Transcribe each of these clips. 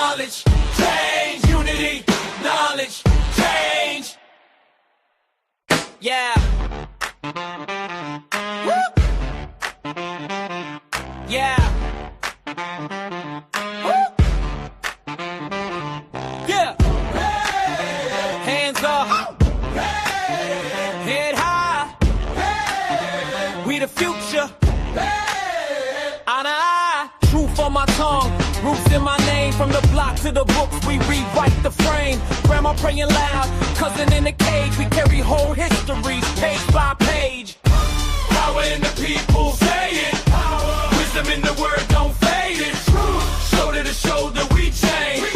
knowledge, change, unity, knowledge, change. Yeah. Woo. Yeah. Woo. Yeah. Hands up. Head high. We the future. Eye to eye. Truth on my tongue. Roots in my name. From the block to the books, we rewrite the frame. Grandma praying loud. Cousin in the cage. We carry whole histories, page by page. Power in the people, say it. Power. Wisdom in the word, don't fade it. Shoulder to shoulder, we change.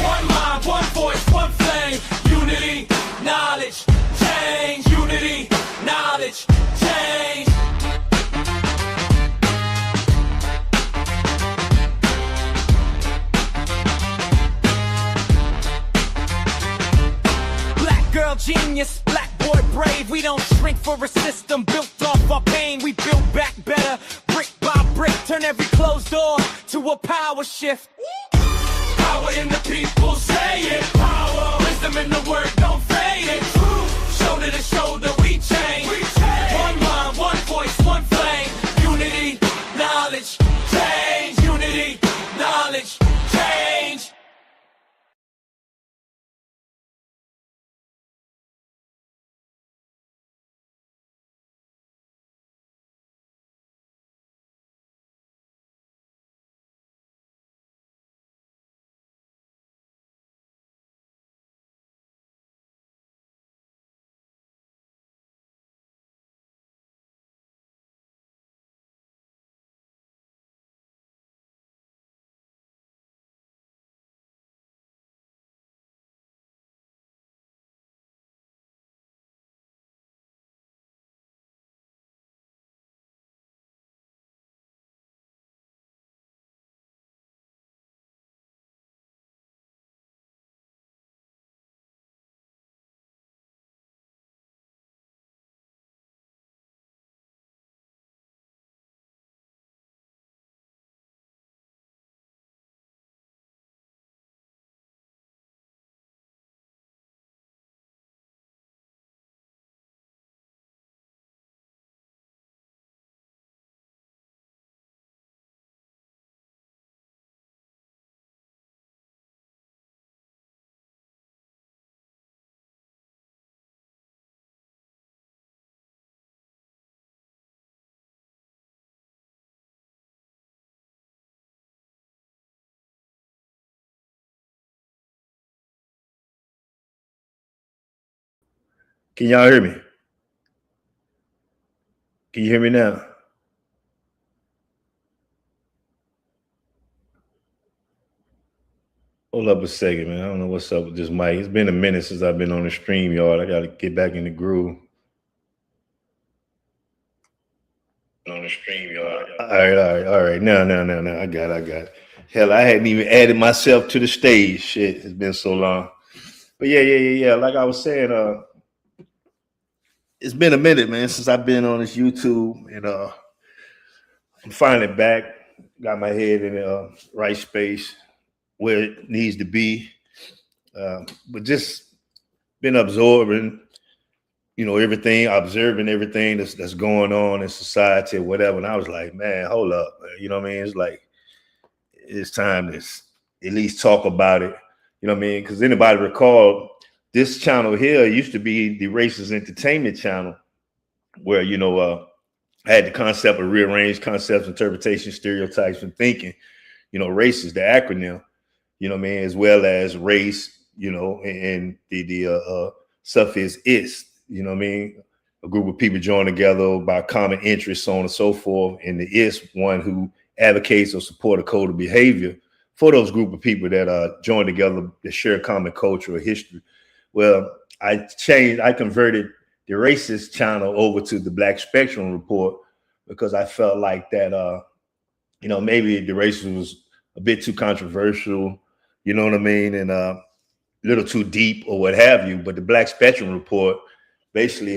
One mind, one voice, one flame. Unity, knowledge, change. Unity, knowledge, change. Black girl genius, black boy brave. We don't shrink for a system built off our pain. We build back better, brick by brick. Turn every closed door to a power shift. Power in the people, say it. Power. Wisdom in the word, don't fade it. Shoulder to shoulder, we change. One mind, one voice, one flame. Unity, knowledge, change. Unity, knowledge, change. Can y'all hear me? Can you hear me now? Hold up a second, man. I don't know what's up with this mic. It's been a minute since I've been on the stream, y'all. I got to get back in the groove. On the stream, y'all. All right. No. I got it. Hell, I hadn't even added myself to the stage. Shit, it's been so long. But yeah. Like I was saying, it's been a minute, man, since I've been on this YouTube, and I'm finally back. Got my head in the right space where it needs to be, but just been absorbing, everything, observing everything that's going on in society or whatever. And I was like, man, hold up, man. You know what I mean? It's like it's time to at least talk about it. You know what I mean? Because anybody recall, this channel here used to be the Racist Entertainment channel, where, I had the concept of rearranged concepts, interpretation, stereotypes, and thinking, racist, the acronym, as well as race, and the suffix is, a group of people join together by common interests, so on and so forth. And the is one who advocates or support a code of behavior for those group of people that join together that share common culture or history. Well, I converted the racist channel over to the Black Spectrum Report because I felt like that, maybe the racist was a bit too controversial, you know what I mean? And a little too deep or what have you. But the Black Spectrum Report, basically,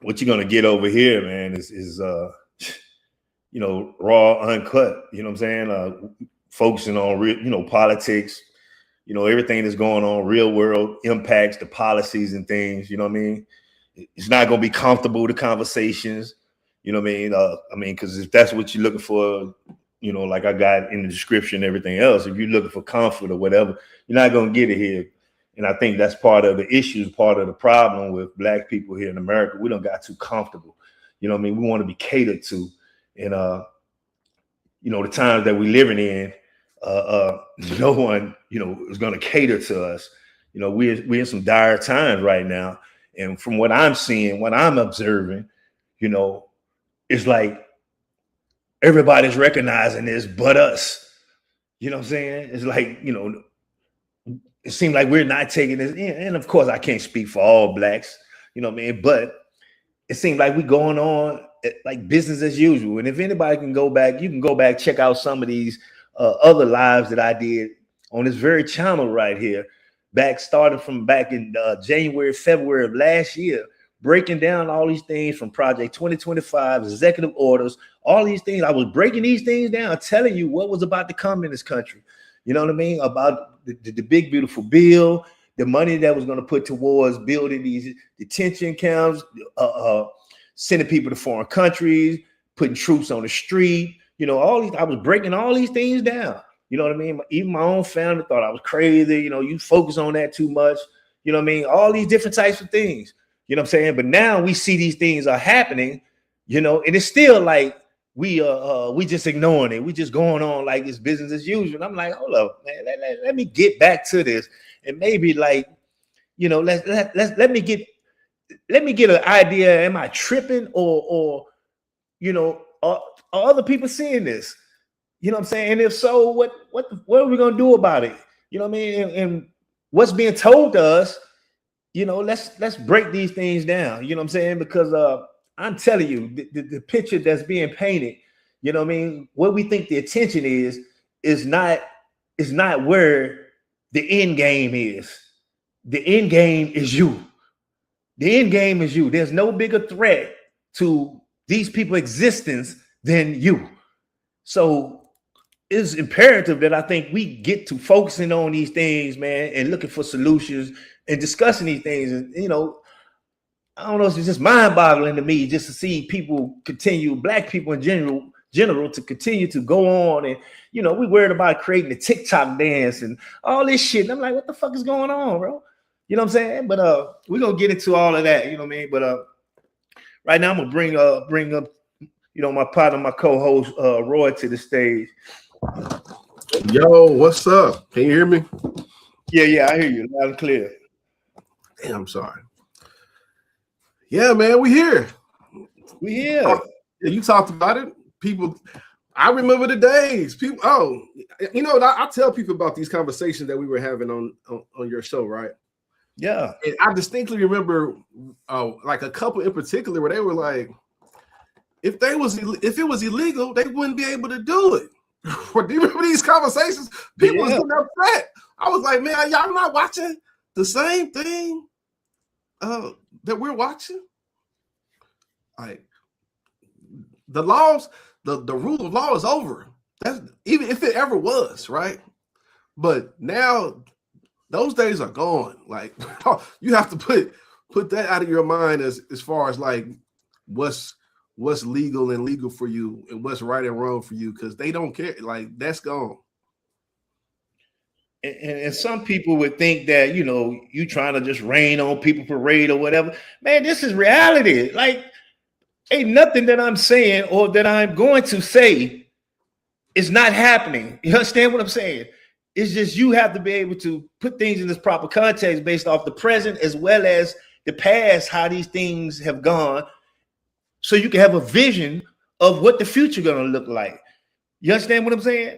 what you're going to get over here, man, is raw, uncut, you know what I'm saying? focusing on real, politics, everything that's going on, real world impacts, the policies and things. You know what I mean? It's not going to be comfortable, the conversations. You know what I mean? Because if that's what you're looking for, like I got in the description and everything else, if you're looking for comfort or whatever, you're not going to get it here. And I think that's part of the issue, part of the problem with Black people here in America. We don't got too comfortable. You know what I mean? We want to be catered to. And, the times that we're living in, no one, is going to cater to us. We're in some dire times right now. And from what I'm seeing, what I'm observing, it's like everybody's recognizing this but us. You know what I'm saying? It's like, it seems like we're not taking this in. And of course, I can't speak for all Blacks, you know what I mean? But it seems like we're going on like business as usual. And if anybody can go back, you can go back, check out some of these other lives that I did on this very channel right here, starting from back in January, February of last year, breaking down all these things from Project 2025, executive orders, all these things. I was breaking these things down, telling you what was about to come in this country. You know what I mean? About the big, beautiful bill, the money that was going to put towards building these detention camps, sending people to foreign countries, putting troops on the street, all these. I was breaking all these things down. You know what I mean? Even my own family thought I was crazy. You focus on that too much. You know what I mean? All these different types of things. You know what I'm saying? But now we see these things are happening, and it's still like we just ignoring it. We just going on like it's business as usual. And I'm like, hold up, man, let me get back to this. And maybe let me get an idea. Am I tripping or are other people seeing this? You know what I'm saying? And if so, what are we gonna do about it? You know what I mean? And what's being told to us, let's break these things down. You know what I'm saying? Because I'm telling you, the picture that's being painted, you know what I mean? What we think the attention is not where the end game is. The end game is you. The end game is you. There's no bigger threat to these people's existence than you. So it's imperative that I think we get to focusing on these things, man, and looking for solutions and discussing these things. And, I don't know, it's just mind-boggling to me just to see people continue, Black people in general, to continue to go on. And, we worried about creating the TikTok dance and all this shit. And I'm like, what the fuck is going on, bro? You know what I'm saying? But we're going to get into all of that, you know what I mean? But right now I'm going to bring up, my partner, my co-host, Roy, to the stage. Yo, what's up? Can you hear me? Yeah, I hear you loud and clear. Damn, I'm sorry. Yeah, man, we here. We here. Yeah, you talked about it. People, I remember the days. People, I tell people about these conversations that we were having on your show, right? Yeah. And I distinctly remember like a couple in particular where they were like, if it was illegal, they wouldn't be able to do it. Do you remember these conversations? People was getting upset. I was like, man, y'all not watching the same thing that we're watching? Like the laws, the rule of law is over. That's even if it ever was, right? But now those days are gone. Like you have to put that out of your mind as far as like what's legal and legal for you and what's right and wrong for you, because they don't care. Like that's gone. And some people would think that, you trying to just rain on people, parade or whatever. Man, this is reality. Like, ain't nothing that I'm saying or that I'm going to say is not happening. You understand what I'm saying? It's just you have to be able to put things in this proper context based off the present as well as the past, how these things have gone, so you can have a vision of what the future going to look like. You understand what I'm saying?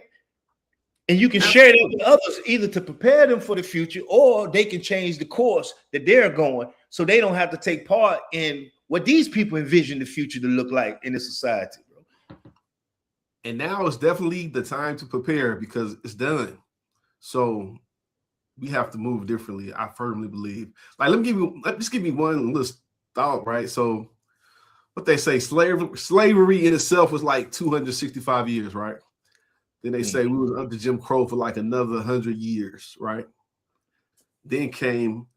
And you can share that with others, either to prepare them for the future, or they can change the course that they're going, so they don't have to take part in what these people envision the future to look like in the society, bro. And now it's definitely the time to prepare because it's done. So we have to move differently. I firmly believe. Like, just give me one little thought, right? So what they say, slavery in itself was like 265 years, right? Then they say we was under Jim Crow for like another 100 years, right? Then came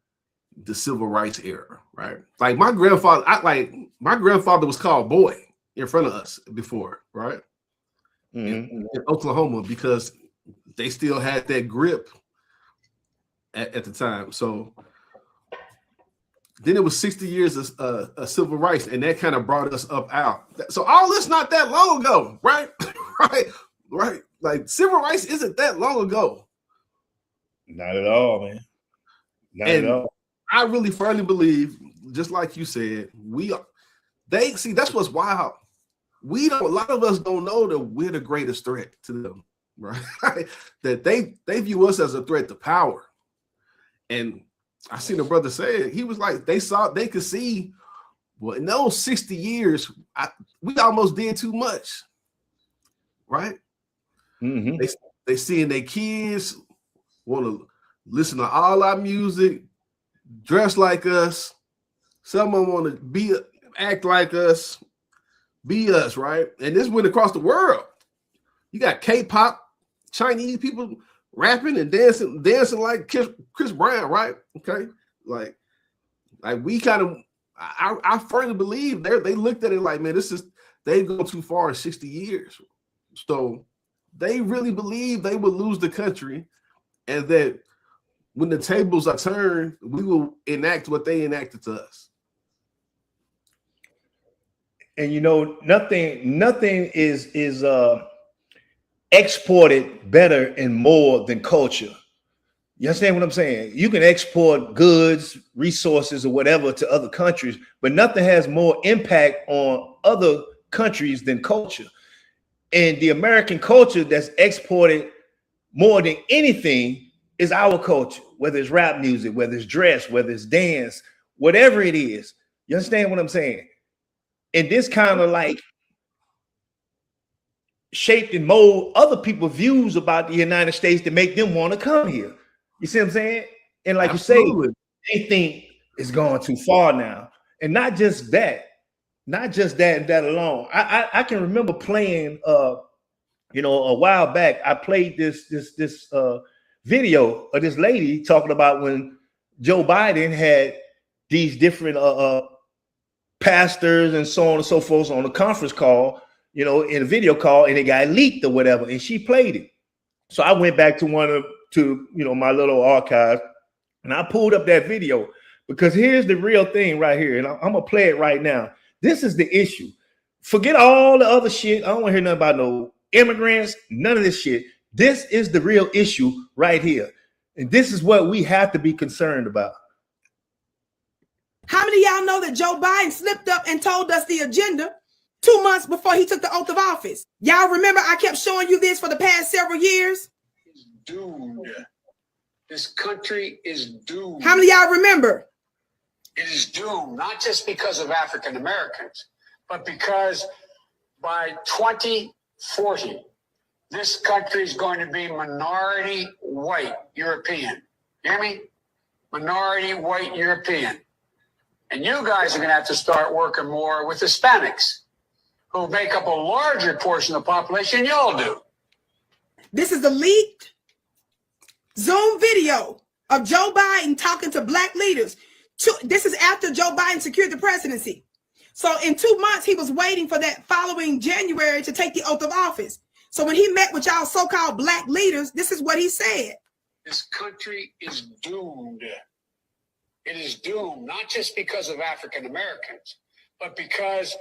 the civil rights era, right? Like my grandfather was called boy in front of us before, right? In Oklahoma, because they still had that grip at the time. So then it was 60 years of civil rights, and that kind of brought us up out. So all this not that long ago, right? right. Like civil rights isn't that long ago. Not at all, man. Not at all. I really firmly believe, just like you said, that's what's wild. A lot of us don't know that we're the greatest threat to them, right? That they view us as a threat to power. And I seen a brother say it. He was like, they could see, well, in those 60 years, we almost did too much, right? They seeing their kids want to listen to all our music, dress like us. Someone want to act like us, be us, right? And this went across the world. You got K-pop, Chinese people rapping and dancing like Chris Brown, right? Okay, like we kind of, I firmly believe they looked at it like, man, they've gone too far in 60 years. So they really believe they would lose the country, and that when the tables are turned, we will enact what they enacted to us. And nothing is exported better and more than culture. You understand what I'm saying? You can export goods, resources, or whatever to other countries, but nothing has more impact on other countries than culture. And the American culture that's exported more than anything is our culture, whether it's rap music, whether it's dress, whether it's dance, whatever it is. You understand what I'm saying? And this kind of like shaped and mold other people's views about the United States to make them want to come here. You see what I'm saying? And like Absolutely. You say, they think it's gone too far now. And not just that and that alone. I can remember playing a while back, I played this video of this lady talking about when Joe Biden had these different pastors and so on and so forth on a conference call, in a video call, and it got leaked or whatever, and she played it. So I went back to my little archive, and I pulled up that video, because here's the real thing right here, and I'm gonna play it right now. This is the issue. Forget all the other shit. I don't want to hear nothing about no immigrants, none of this shit. This is the real issue right here, and this is what we have to be concerned about. How many of y'all know that Joe Biden slipped up and told us the agenda 2 months before he took the oath of office? Y'all remember I kept showing you this for the past several years? It's doomed. This country is doomed. How many of y'all remember? It is doomed, not just because of African Americans, but because by 2040, this country is going to be minority white European. Hear me? Minority white European. And you guys are going to have to start working more with Hispanics, who make up a larger portion of the population than y'all do. This is a leaked Zoom video of Joe Biden talking to black leaders. This is after Joe Biden secured the presidency. So in 2 months, he was waiting for that following January to take the oath of office. So when he met with y'all so-called black leaders, this is what he said. This country is doomed. It is doomed, not just because of African Americans, but because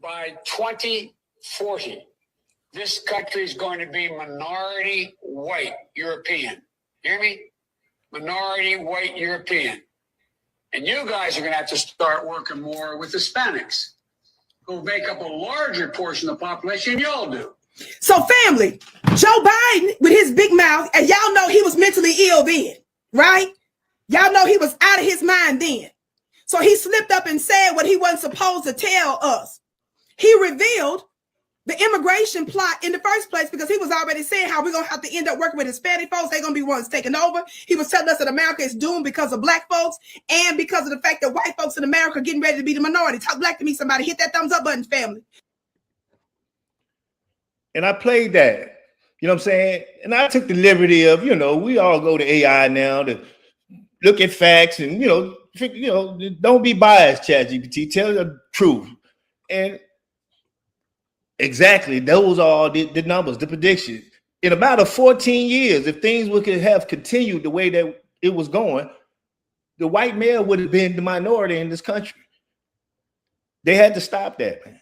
by 2040, this country is going to be minority white European. Hear me? Minority white European. And you guys are going to have to start working more with Hispanics, who make up a larger portion of the population than y'all do. So family, Joe Biden with his big mouth, and y'all know he was mentally ill then, right? Y'all know he was out of his mind then. So he slipped up and said what he wasn't supposed to tell us. He revealed the immigration plot in the first place, because he was already saying how we're going to have to end up working with Hispanic folks. They're going to be ones taking over. He was telling us that America is doomed because of black folks and because of the fact that white folks in America are getting ready to be the minority. Talk black to me, somebody. Hit that thumbs up button, family. And I played that. You know what I'm saying? And I took the liberty of, we all go to AI now to look at facts and, don't be biased, ChatGPT. Tell the truth. And exactly, those are the numbers, the prediction. In about 14 years, if things would have continued the way that it was going, the white male would have been the minority in this country. They had to stop that, man.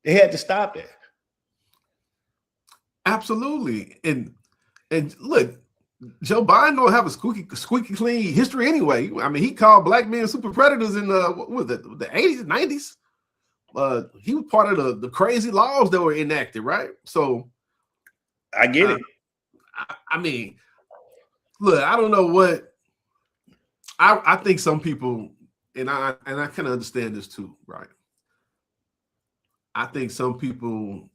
They had to stop that. Absolutely. And look, Joe Biden don't have a squeaky clean history anyway. I mean, he called black men super predators in what was it, the 80s, 90s. He was part of the crazy laws that were enacted, right? So I get it. I mean, look, I don't know what I think some people, and I kind of understand this too, right? I think some people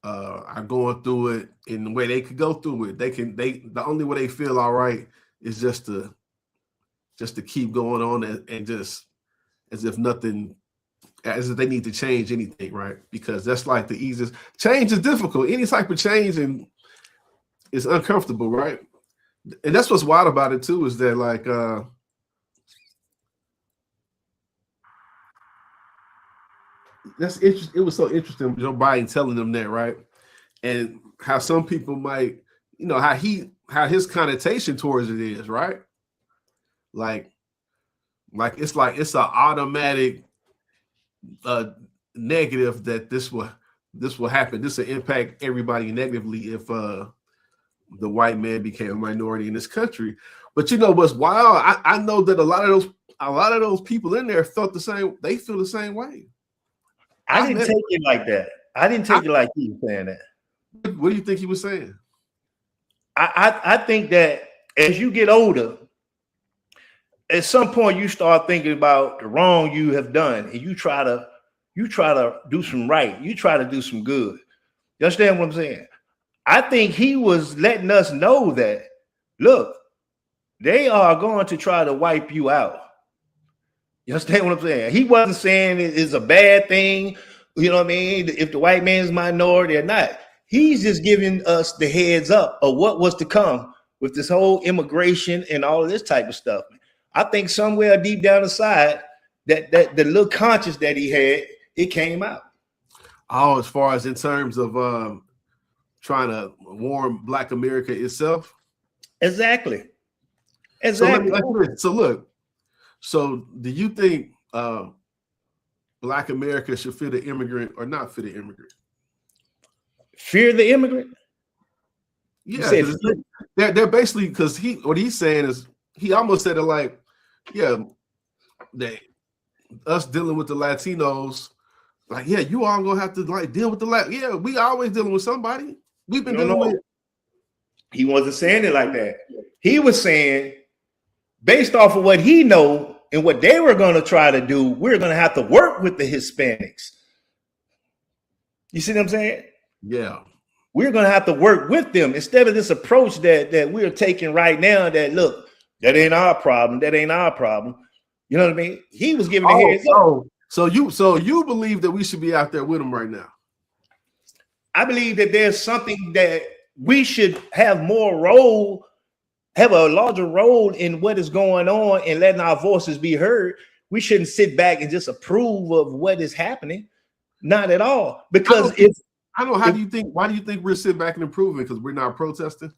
are going through it in the way they could go through it. The only way they feel all right is just to keep going on and just as if nothing, as if they need to change anything, right? Because that's like the easiest. Change is difficult. Any type of change is uncomfortable, right? And that's what's wild about it too, is that like that's interesting. It was so interesting, Joe Biden telling them that, right? And how some people might, how his connotation towards it is, right? Like it's an automatic negative that this will happen. This will impact everybody negatively if the white man became a minority in this country. But you know what's wild? I know that a lot of those people in there felt the same. They feel the same way. I didn't take it like that. I didn't take it like he was saying that. What do you think he was saying? I think that as you get older, at some point you start thinking about the wrong you have done, and you try to do some right. You try to do some good. You understand what I'm saying? I think he was letting us know that, look, they are going to try to wipe you out. You understand what I'm saying? He wasn't saying it's a bad thing, you know what I mean, if the white man's minority or not. He's just giving us the heads up of what was to come with this whole immigration and all of this type of stuff. I think somewhere deep down inside that the little conscience that he had, it came out. Oh, as far as in terms of trying to warn Black America itself? Exactly. So look, so do you think Black America should fear the immigrant or not fear the immigrant? Fear the immigrant? Yeah, they're basically, because what he's saying is, he almost said it like, yeah, us dealing with the Latinos, like, yeah, you all gonna have to like deal with yeah, we always dealing with somebody. We've been dealing with. He wasn't saying it like that. He was saying, based off of what he know and what they were going to try to do, we're going to have to work with the Hispanics. You see what I'm saying? Yeah. We're going to have to work with them instead of this approach that we're taking right now that, look, that ain't our problem. That ain't our problem. You know what I mean? He was giving the heads up. So you believe that we should be out there with them right now? I believe that there's something that we should have have a larger role in what is going on and letting our voices be heard. We shouldn't sit back and just approve of what is happening. Not at all. Because why do you think we're sitting back and improving? Because we're not protesting?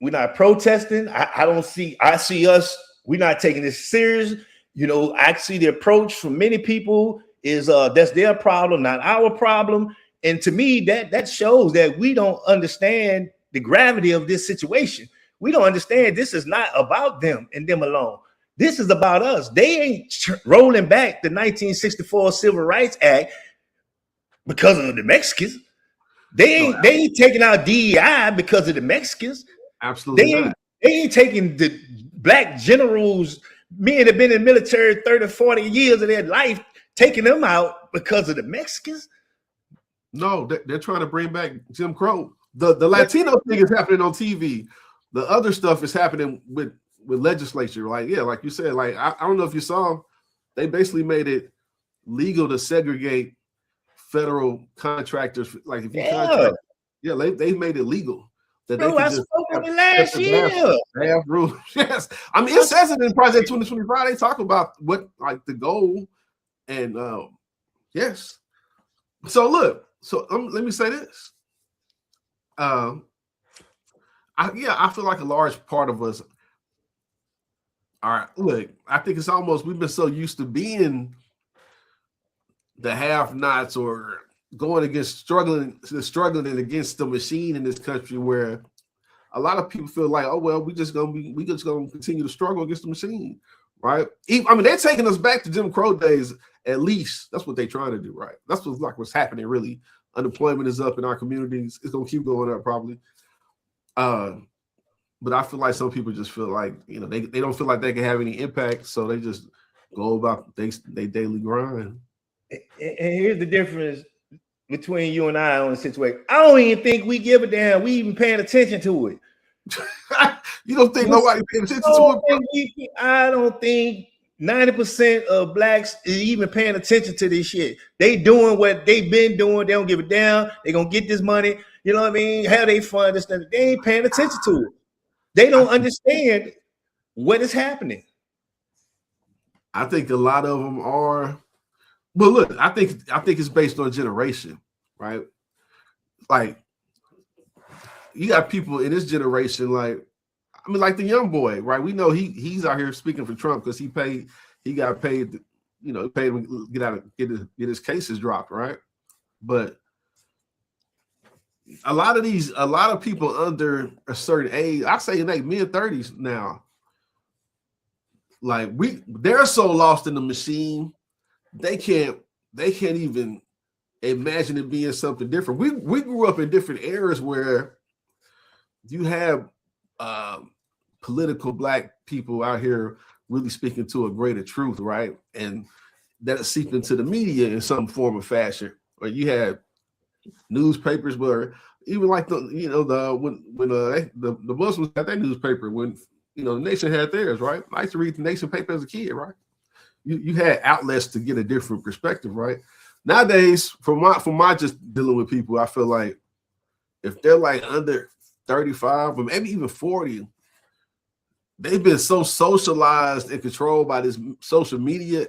We're not protesting. I see us, we're not taking this serious. I see the approach from many people is that's their problem, not our problem. And to me, that shows that we don't understand the gravity of this situation. We don't understand this is not about them and them alone. This is about us. They ain't rolling back the 1964 Civil Rights Act because of the Mexicans. They ain't taking out DEI because of the Mexicans. Absolutely. They ain't taking the black generals, men that have been in the military 30, 40 years of their life, taking them out because of the Mexicans. No, they're trying to bring back Jim Crow. The Latino thing is happening on TV. The other stuff is happening with legislature. Like you said, like I don't know if you saw, they basically made it legal to segregate federal contractors. Like if you contract Yeah, they made it legal that Bro, they could I just spoke on it last year. have rules. Yes, I mean it says it in Project 2025. They talk about what like the goal, and yes. So look, let me say this. I feel like a large part of us. All right, look, I think it's almost we've been so used to being the have-nots or going against struggling and against the machine in this country, where a lot of people feel like, oh well, we just gonna continue to struggle against the machine, right? I mean, they're taking us back to Jim Crow days. At least that's what they're trying to do, right? That's what's happening. Really, unemployment is up in our communities. It's gonna keep going up probably. But I feel like some people just feel like they don't feel like they can have any impact, so they just go about they daily grind. And here's the difference between you and I on the situation. I don't even think we give a damn. We even paying attention to it. You don't think nobody paying attention to it? I don't think 90% of blacks is even paying attention to this shit. They doing what they've been doing. They don't give a damn. They gonna get this money. You know what I mean? Have they fun? This stuff. They ain't paying attention to it. They don't understand what is happening. I think a lot of them are. But look, I think it's based on generation, right? Like you got people in this generation, like the young boy, right? We know he's out here speaking for Trump because he got paid, paid him to get his cases dropped, right? But a lot of people under a certain age, I say in their mid-30s now, like they're so lost in the machine. They can't even imagine it being something different. We grew up in different eras where you have political black people out here really speaking to a greater truth, right? And that seeped into the media in some form or fashion. Or you had newspapers where even like when the Muslims had their newspaper, when the Nation had theirs, right? I used to read the Nation paper as a kid, right? You had outlets to get a different perspective, right? Nowadays, from my just dealing with people, I feel like if they're like under 35 or maybe even 40, they've been so socialized and controlled by this social media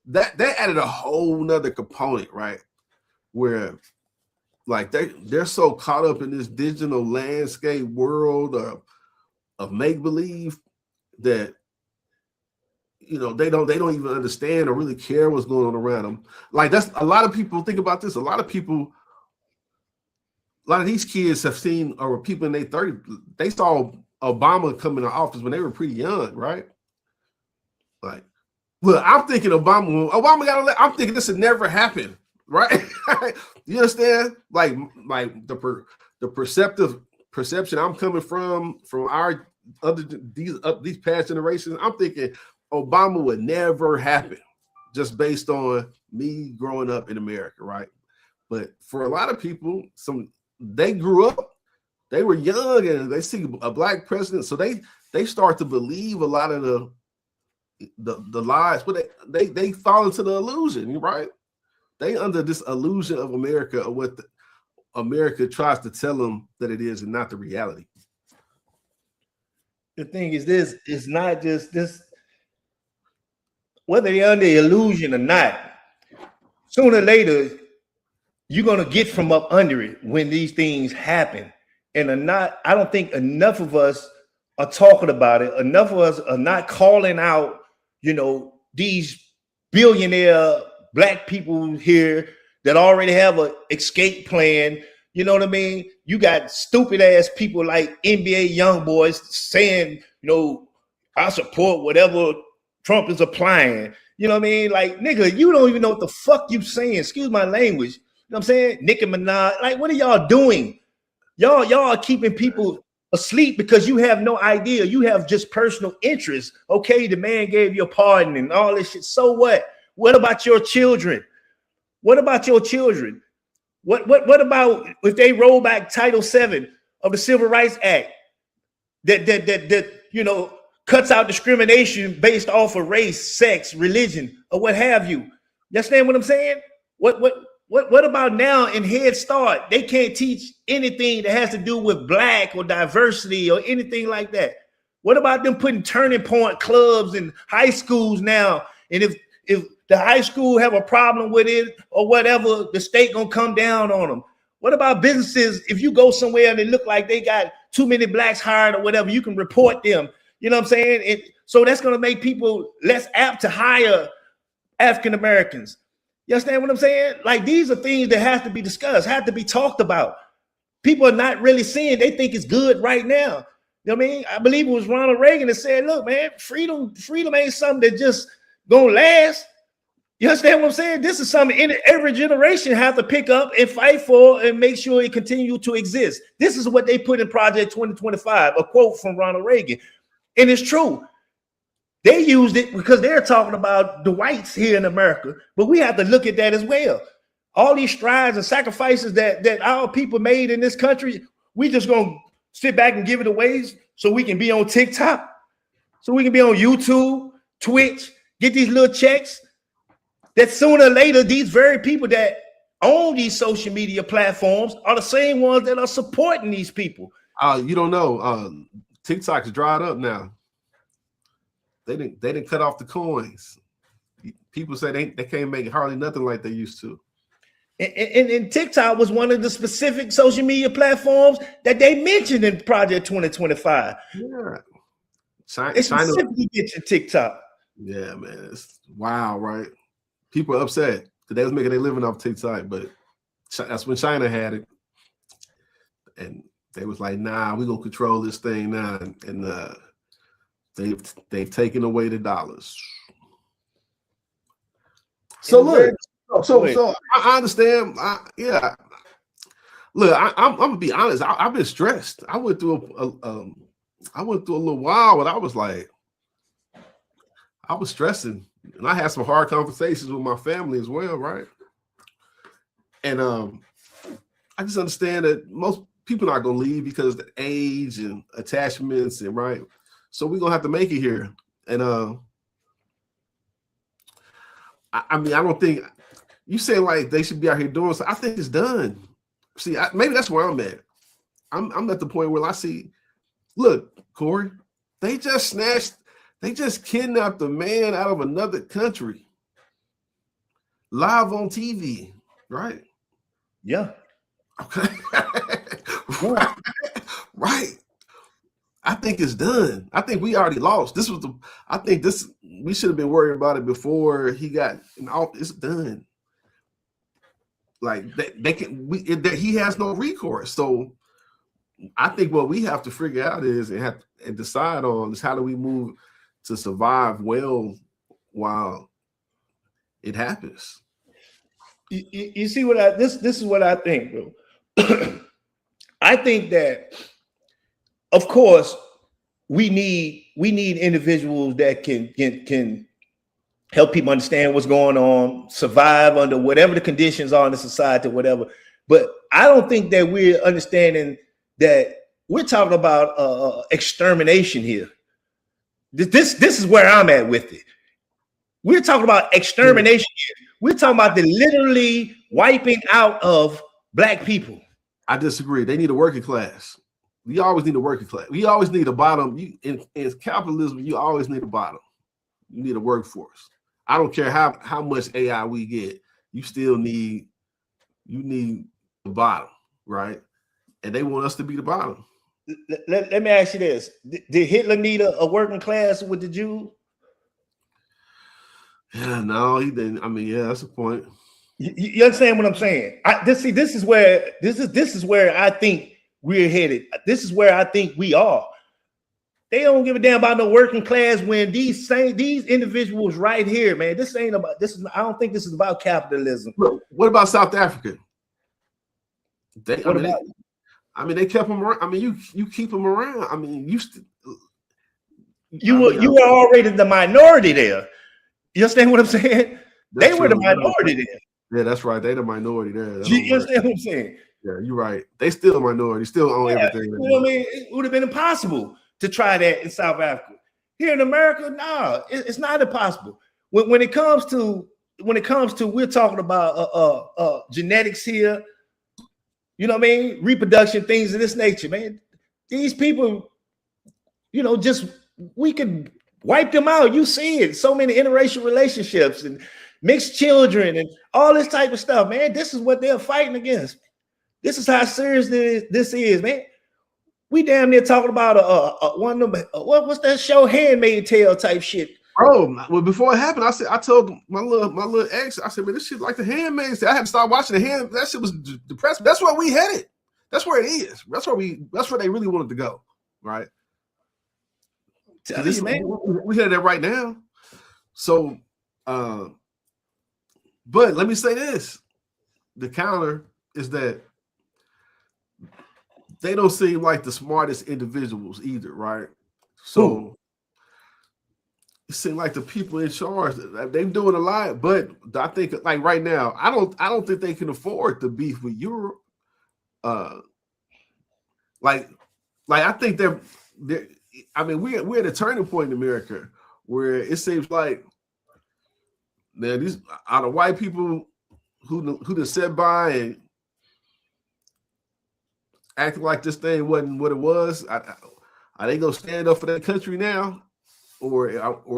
that added a whole nother component, right? Where like they're so caught up in this digital landscape world of make-believe that they don't even understand or really care what's going on around them. Like that's a lot of people think about this. A lot of these kids have seen, or people in their 30s, they saw Obama come into office when they were pretty young, right? Like, look, I'm thinking Obama got I'm thinking this would never happen, right? You understand? Like the perception I'm coming from our these past generations, I'm thinking Obama would never happen, just based on me growing up in America, right? But for a lot of people, they grew up, they were young, and they see a black president, so they start to believe a lot of the lies, but they fall into the illusion, right? They under this illusion of America, of what America tries to tell them that it is, and not the reality. The thing is, this is not just this. Whether they're under the illusion or not, sooner or later, you're going to get from up under it when these things happen. And I don't think enough of us are talking about it. Enough of us are not calling out, these billionaire black people here that already have an escape plan. You know what I mean? You got stupid ass people like NBA young boys saying, I support whatever Trump is applying. You know what I mean? Like, nigga, you don't even know what the fuck you saying. Excuse my language. You know what I'm saying? Nicki Minaj. Like, what are y'all doing? Y'all are keeping people asleep because you have no idea. You have just personal interest. Okay, the man gave you a pardon and all this shit. So what? What about your children? What about your children? What about if they roll back Title VII of the Civil Rights Act that cuts out discrimination based off of race, sex, religion, or what have you? You understand what I'm saying? What What about now in Head Start? They can't teach anything that has to do with black or diversity or anything like that. What about them putting turning point clubs in high schools now? And if the high school have a problem with it or whatever, the state gonna come down on them. What about businesses? If you go somewhere and they look like they got too many blacks hired or whatever, you can report them. You know what I'm saying? So that's gonna make people less apt to hire African Americans. You understand what I'm saying? Like, these are things that have to be discussed, have to be talked about. People are not really seeing, they think it's good right now. You know what I mean? I believe it was Ronald Reagan that said, look, man, freedom ain't something that just gonna last. You understand what I'm saying? This is something every generation have to pick up and fight for and make sure it continue to exist. This is what they put in Project 2025, a quote from Ronald Reagan. And it's true. They used it because they're talking about the whites here in America, but we have to look at that as well. All these strides and sacrifices that our people made in this country, we just gonna sit back and give it away so we can be on TikTok, so we can be on YouTube, Twitch, get these little checks. That sooner or later, these very people that own these social media platforms are the same ones that are supporting these people. You don't know. TikTok's dried up now. They didn't cut off the coins. People say they can't make hardly nothing like they used to. And TikTok was one of the specific social media platforms that they mentioned in Project 2025. Yeah. It's specifically mentioned TikTok. Yeah, man. It's wow, right? People are upset because they was making their living off TikTok, but that's when China had it. And they was like, nah, we're gonna control this thing now. And they've taken away the dollars. So look, so I understand. Yeah. Look, I'm gonna be honest. I've been stressed. I went through a little while, but I was like, I was stressing, and I had some hard conversations with my family as well, right? And I just understand that most people are not gonna leave because of the age and attachments, and right. So we're gonna have to make it here. And I mean, I don't think you say like they should be out here doing so. I think it's done. See, maybe that's where I'm at. I'm at the point where I see, look, Corey, they just kidnapped a man out of another country live on TV, right? Yeah. Okay. Right. I think it's done. I think we already lost. We should have been worried about it before he got in office. It's done. Like he has no recourse. So I think what we have to figure out is and decide on is how do we move to survive well while it happens. You see what this is what I think, bro. I think that, of course, we need individuals that can help people understand what's going on, survive under whatever the conditions are in the society, whatever. But I don't think that we're understanding that we're talking about extermination here. This is where I'm at with it. We're talking about extermination here. We're talking about the literally wiping out of black people. I disagree. They need a working class. We always need a working class. We always need a bottom. In capitalism, you always need a bottom. You need a workforce. I don't care how much AI we get. You still need the bottom, right? And they want us to be the bottom. Let me ask you this: did Hitler need a working class with the Jews? Yeah, no, he didn't. I mean, yeah, that's a point. You understand what I'm saying? This is where I think we're headed. This is where I think we are. They don't give a damn about no working class when these individuals right here, man. I don't think this is about capitalism. Look, what about South Africa? They kept them around. I mean, you keep them around. I mean, you were already the minority there. You understand what I'm saying? They were the minority there. Yeah, that's right. They the minority there. You understand what I'm saying? Yeah, you're right. They still a minority, still own everything. You know what I mean? It would have been impossible to try that in South Africa. Here in America, no, it's not impossible. When it comes to when it comes to, we're talking about genetics here, you know what I mean? Reproduction, things of this nature, man. These people, you know, just, we can wipe them out. You see it. So many interracial relationships and mixed children and all this type of stuff, man. This is what they're fighting against. This is how serious this is, man. We damn near talking about one of them, what's that show, Handmaid's Tale type shit. Bro, well, before it happened, I told my little ex, I said, man, this shit like the Handmaid's Tale. I had to start watching the Hand. That shit was depressing. That's where we headed. That's where it is. That's where they really wanted to go, right? Tell you, man. We headed there right now. So, but let me say this: the counter is that they don't seem like the smartest individuals either, right? So it seems like the people in charge, they're doing a lot, but I think like right now, I don't think they can afford the beef with Europe. Like I think they're I mean, we're at a turning point in America where it seems like, man, these are the white people who just sat by and acting like this thing wasn't what it was. Are they gonna stand up for that country now, or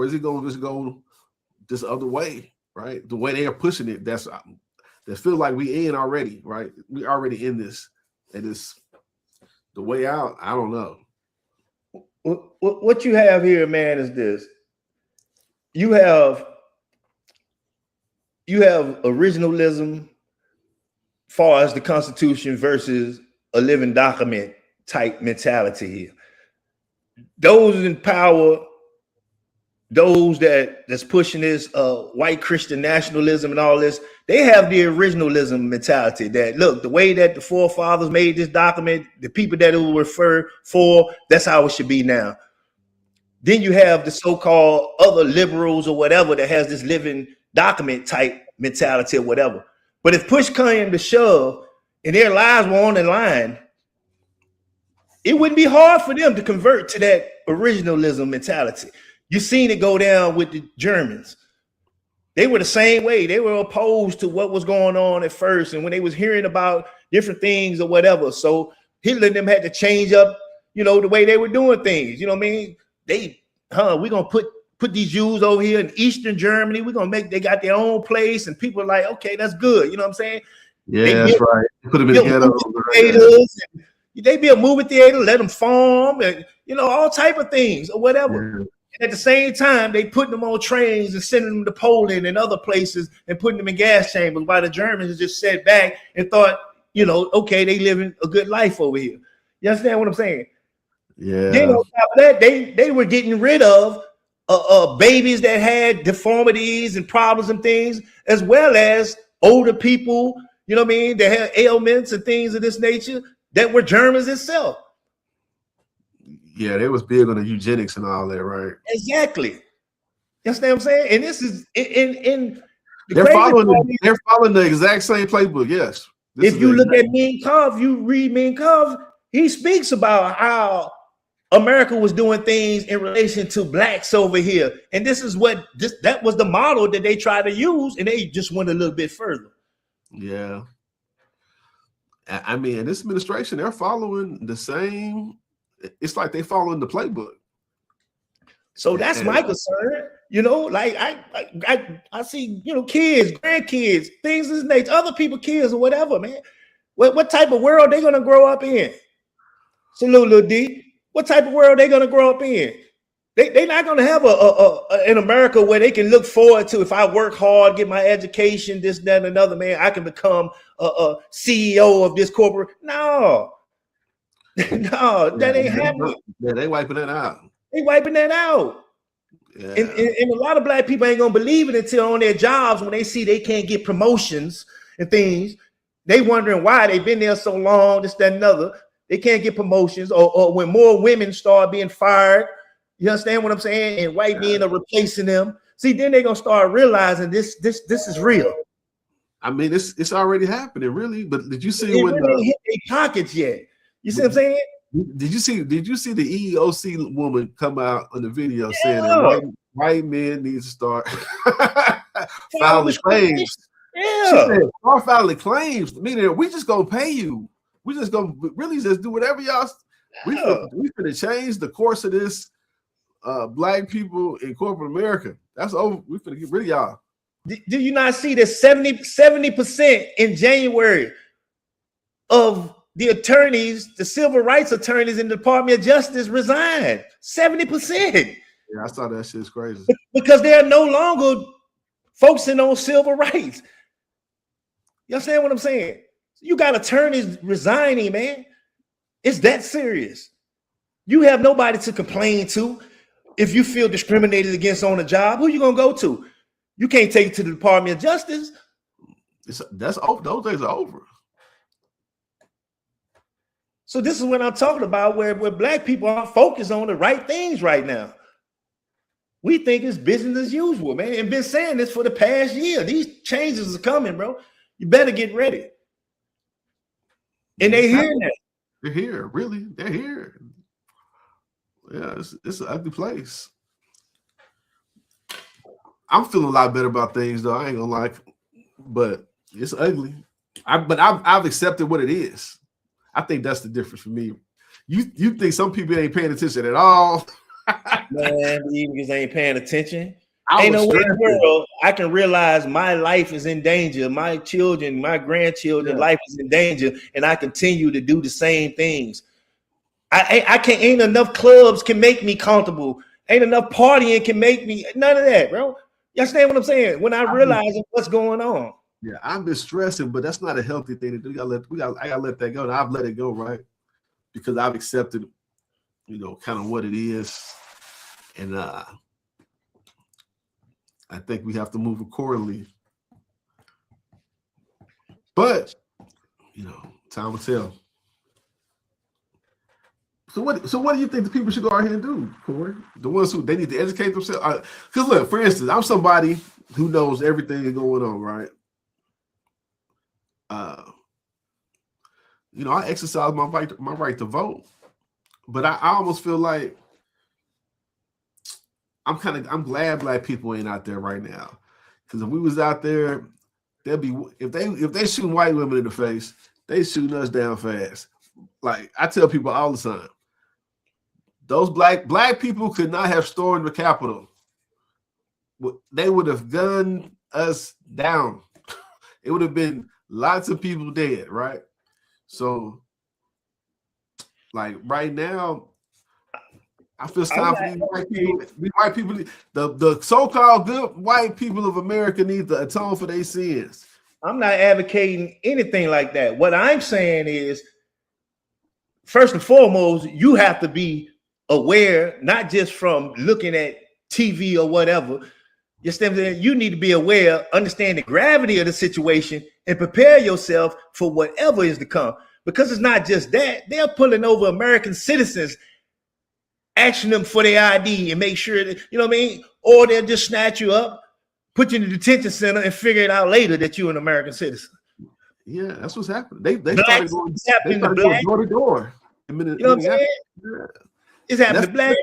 is it gonna just go this other way? Right, the way they are pushing it. That feel like we in already. Right, we already in this, and it's the way out. I don't know. What you have here, man, is this. You have originalism far as the Constitution versus a living document type mentality here. Those in power, those that's pushing this white Christian nationalism and all this, they have the originalism mentality that, look, the way that the forefathers made this document, the people that it will refer for, that's how it should be now. Then you have the so-called other liberals or whatever that has this living document type mentality or whatever. But if push came to shove and their lives were on the line, it wouldn't be hard for them to convert to that originalism mentality. You've seen it go down with the Germans. They were the same way. They were opposed to what was going on at first. And when they was hearing about different things or whatever, so Hitler and them had to change up, you know, the way they were doing things. You know what I mean? We're going to put these Jews over here in Eastern Germany. We're going to they got their own place. And people are like, okay, that's good. You know what I'm saying? Yeah, that's right. Put them in the ghetto. They build movie theater, let them farm, and you know, all type of things or whatever. Yeah. And at the same time, they putting them on trains and sending them to Poland and other places and putting them in gas chambers, while the Germans just sat back and thought, you know, okay, they living a good life over here. You understand what I'm saying? Yeah. Then on top of that, they were getting rid of babies that had deformities and problems and things, as well as older people, you know what I mean, that had ailments and things of this nature that were Germans itself. Yeah, they was big on the eugenics and all that, right? Exactly. You understand what I'm saying? And this is in they're following the exact same playbook. Yes. If you look at Mein Kampf, you read Mein Kampf, he speaks about how America was doing things in relation to blacks over here. And this is that was the model that they tried to use, and they just went a little bit further. Yeah. I mean, this administration, they're following the same. It's like they following the playbook. So that's my concern. You know, like I see, you know, kids, grandkids, things of this nature, other people, kids or whatever, man. What type of world they gonna grow up in? Salute, Lil D. What type of world they gonna grow up in? They're not gonna have in America where they can look forward to, if I work hard, get my education, this, that, and another, man, I can become a CEO of this corporate. No, that ain't happening. Yeah, they wiping that out. They wiping that out. Yeah. And a lot of black people ain't gonna believe it until on their jobs, when they see they can't get promotions and things. They wondering why they've been there so long, this, that, and another. They can't get promotions, or when more women start being fired. You understand what I'm saying? And white men are replacing them. See, then they're gonna start realizing this is real. I mean, it's already happening, really. But did you see when they hit their pockets yet? You see what I'm saying? Did you see the EEOC woman come out on the video saying that white men need to start family claims. Yeah. She said, our family claims, meaning we just gonna pay you. We just gonna really just do whatever y'all. We finna change the course of this black people in corporate America. That's over. We finna get rid of y'all. Do you not see that 70% in January of the attorneys, the civil rights attorneys in the Department of Justice resigned? 70%. Yeah, I saw that shit's crazy. Because they're no longer focusing on civil rights. You understand what I'm saying? You got attorneys resigning, man. It's that serious. You have nobody to complain to. If you feel discriminated against on a job, who you gonna go to? You can't take it to the Department of Justice. That's over. Those days are over. So this is what I'm talking about, where black people aren't focused on the right things right now. We think it's business as usual, man. And been saying this for the past year. These changes are coming, bro. You better get ready. And they hear that. They're here, really. They're here. Yeah, it's an ugly place. I'm feeling a lot better about things, though. I ain't gonna lie, but it's ugly. But I've accepted what it is. I think that's the difference for me. You think some people ain't paying attention at all? Man, these niggas ain't paying attention. Ain't no way in the world I can realize my life is in danger. My children, my grandchildren, life is in danger, and I continue to do the same things. I can't. Ain't enough clubs can make me comfortable. Ain't enough partying can make me. None of that, bro. You understand what I'm saying? When I realize what's going on. Yeah, I've been stressing, but that's not a healthy thing to do. I gotta let that go. And I've let it go, right? Because I've accepted, kind of what it is, and I think we have to move accordingly. But time will tell. So what do you think the people should go out here and do, Corey? The ones who they need to educate themselves. Because look, for instance, I'm somebody who knows everything that's going on, right? I exercise my right to vote, but I almost feel like I'm glad black people ain't out there right now. Because if we was out there, if they shooting white women in the face, they shooting us down fast. Like I tell people all the time, those black people could not have stormed the Capitol. They would have gunned us down. It would have been lots of people dead, right? So, like right now, I feel time for these white people. The so-called good white people of America need to atone for their sins. I'm not advocating anything like that. What I'm saying is, first and foremost, you have to be aware, not just from looking at TV or whatever. You need to be aware, understand the gravity of the situation, and prepare yourself for whatever is to come. Because it's not just that. They're pulling over American citizens, asking them for their ID and make sure that, you know what I mean? Or they'll just snatch you up, put you in the detention center, and figure it out later that you're an American citizen. Yeah, that's what's happening. They started going door to door. You know what I'm saying? Yeah. It's happening. Black,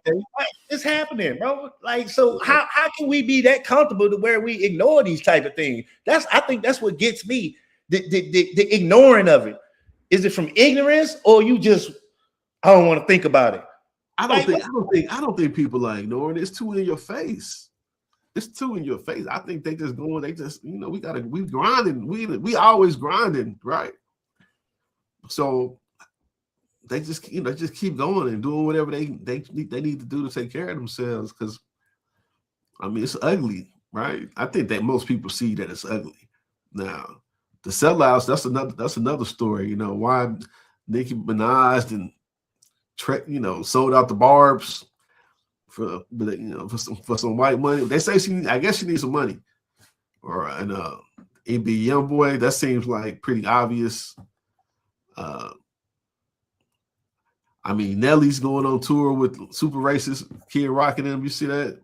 it's happening, bro. Like, so how can we be that comfortable to where we ignore these type of things? I think that's what gets me, the ignoring of it. Is it from ignorance, or you just I don't want to think about it? I don't think people are ignoring it. It's too in your face. It's too in your face. I think they just we grinding. We always grinding, right? So they just keep going and doing whatever they need to do to take care of themselves. Because it's ugly, right? I think that most people see that it's ugly. Now the sellouts, that's another story. Why Nicki Minaj and sold out the Barbs for some white money. They say I guess she needs some money. And it be YoungBoy. That seems like pretty obvious. Nelly's going on tour with Super Racist Kid Rock and them. You see that?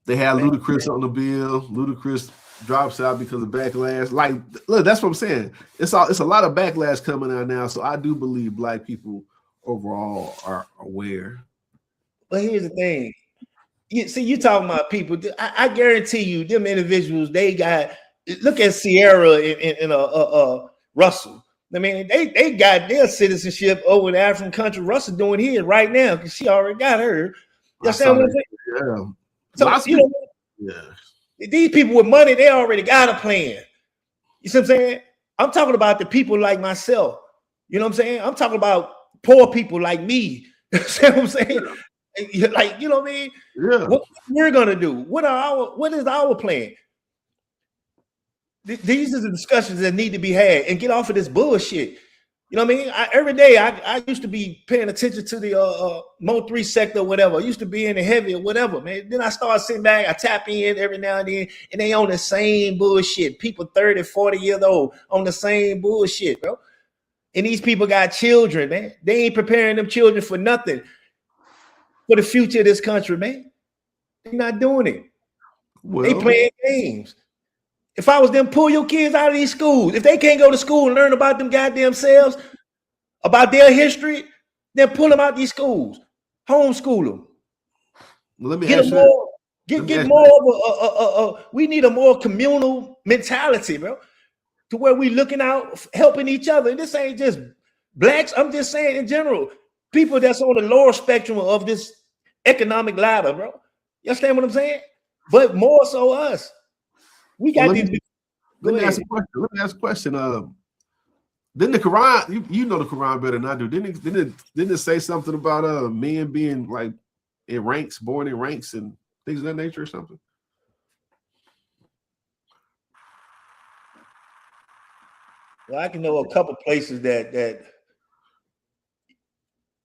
They had Ludacris on the bill. Ludacris drops out because of backlash. Like, look, that's what I'm saying. It's a lot of backlash coming out now. So I do believe black people overall are aware. But here's the thing. see, you talking about people. I guarantee you, them individuals, they got. Look at Sierra and Russell. I mean, they got their citizenship over in the African country. Russell doing his right now because she already got her. You understand what I'm saying? Yeah. So, you know, Yeah. these people with money, they already got a plan. You see what I'm saying? I'm talking about the people like myself. You know what I'm saying? I'm talking about poor people like me. You see what I'm saying? Yeah. Like, you know what I mean? Yeah. What we're gonna do? What is our plan? These are the discussions that need to be had and get off of this bullshit. You know what I mean? Every day I used to be paying attention to the Mo 3 sector or whatever. I used to be in the heavy or whatever, man. Then I started sitting back, I tap in every now and then, and they on the same bullshit. People 30, 40 years old on the same bullshit, bro. And these people got children, man. They ain't preparing them children for nothing. For the future of this country, man. They're not doing it. Well, they playing games. If I was them, pull your kids out of these schools. If they can't go to school and learn about them goddamn selves, about their history, then pull them out these schools. Homeschool them. Well, let me Get ask them you. more. Get more of we need a more communal mentality, bro, to where we looking out, helping each other. And this ain't just blacks. I'm just saying in general, people that's on the lower spectrum of this economic ladder, bro. You understand what I'm saying? But more so us. We got these. Let me ask a question. Didn't the Quran? You know the Quran better than I do. Didn't it say something about men being like in ranks, born in ranks, and things of that nature, or something? Well, I can know a couple places that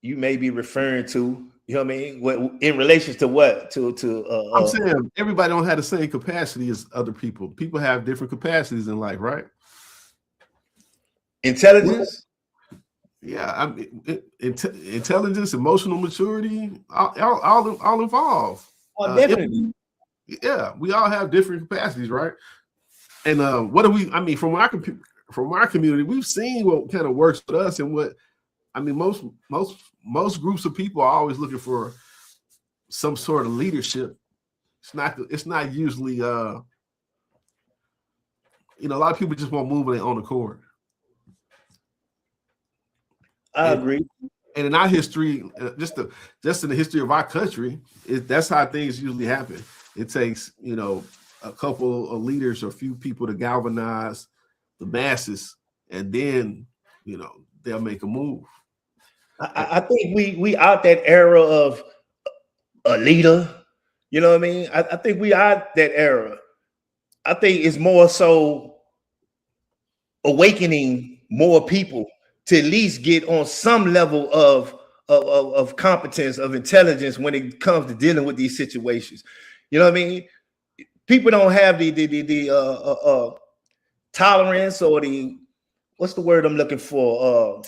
you may be referring to. You know what I mean? What in relation to what? I'm saying everybody don't have the same capacity as other people. People have different capacities in life, right? Intelligence. Yeah, I mean, intelligence, emotional maturity, all involved. Oh, definitely. Yeah, we all have different capacities, right? And what do we? I mean, from our community, we've seen what kind of works with us, and what I mean, most groups of people are always looking for some sort of leadership. It's not usually a lot of people just want to move on their own accord. I agree. And in our history, just in the history of our country, that's how things usually happen. It takes, a couple of leaders or a few people to galvanize the masses, and then, they'll make a move. I think we out that era of a leader. You know what I mean? I think we out that era. I think it's more so awakening more people to at least get on some level of competence, of intelligence when it comes to dealing with these situations. You know what I mean? People don't have the tolerance or what's the word I'm looking for?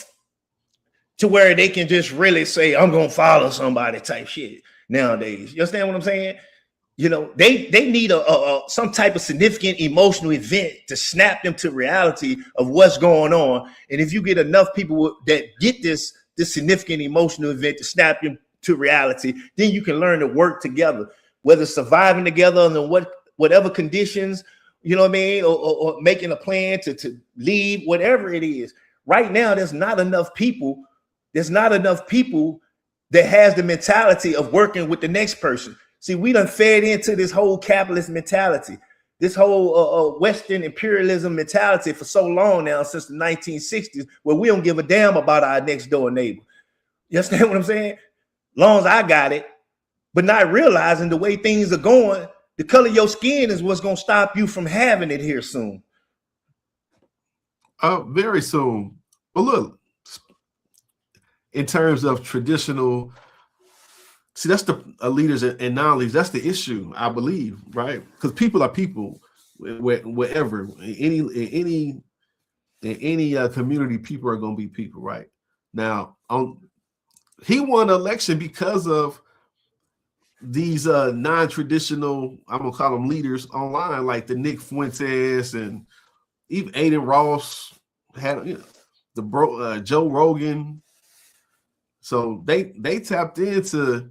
To where they can just really say, I'm gonna follow somebody type shit nowadays. You understand what I'm saying? They need some type of significant emotional event to snap them to reality of what's going on. And if you get enough people that get this significant emotional event to snap them to reality, then you can learn to work together, whether surviving together under whatever conditions, you know what I mean, or making a plan to leave, whatever it is. Right now, there's not enough people that has the mentality of working with the next person. See, we done fed into this whole capitalist mentality, this whole Western imperialism mentality for so long now, since the 1960s, where we don't give a damn about our next door neighbor. You understand what I'm saying? Long as I got it, but not realizing the way things are going, the color of your skin is what's going to stop you from having it here soon. Very soon. Well, look, in terms of traditional, see, that's the leaders and non-leaders. That's the issue, I believe, right? Because people are people, wherever, in any community, people are going to be people, right? Now, he won an election because of these non-traditional, I'm gonna call them leaders online, like the Nick Fuentes and even Aiden Ross had, Joe Rogan. So they tapped into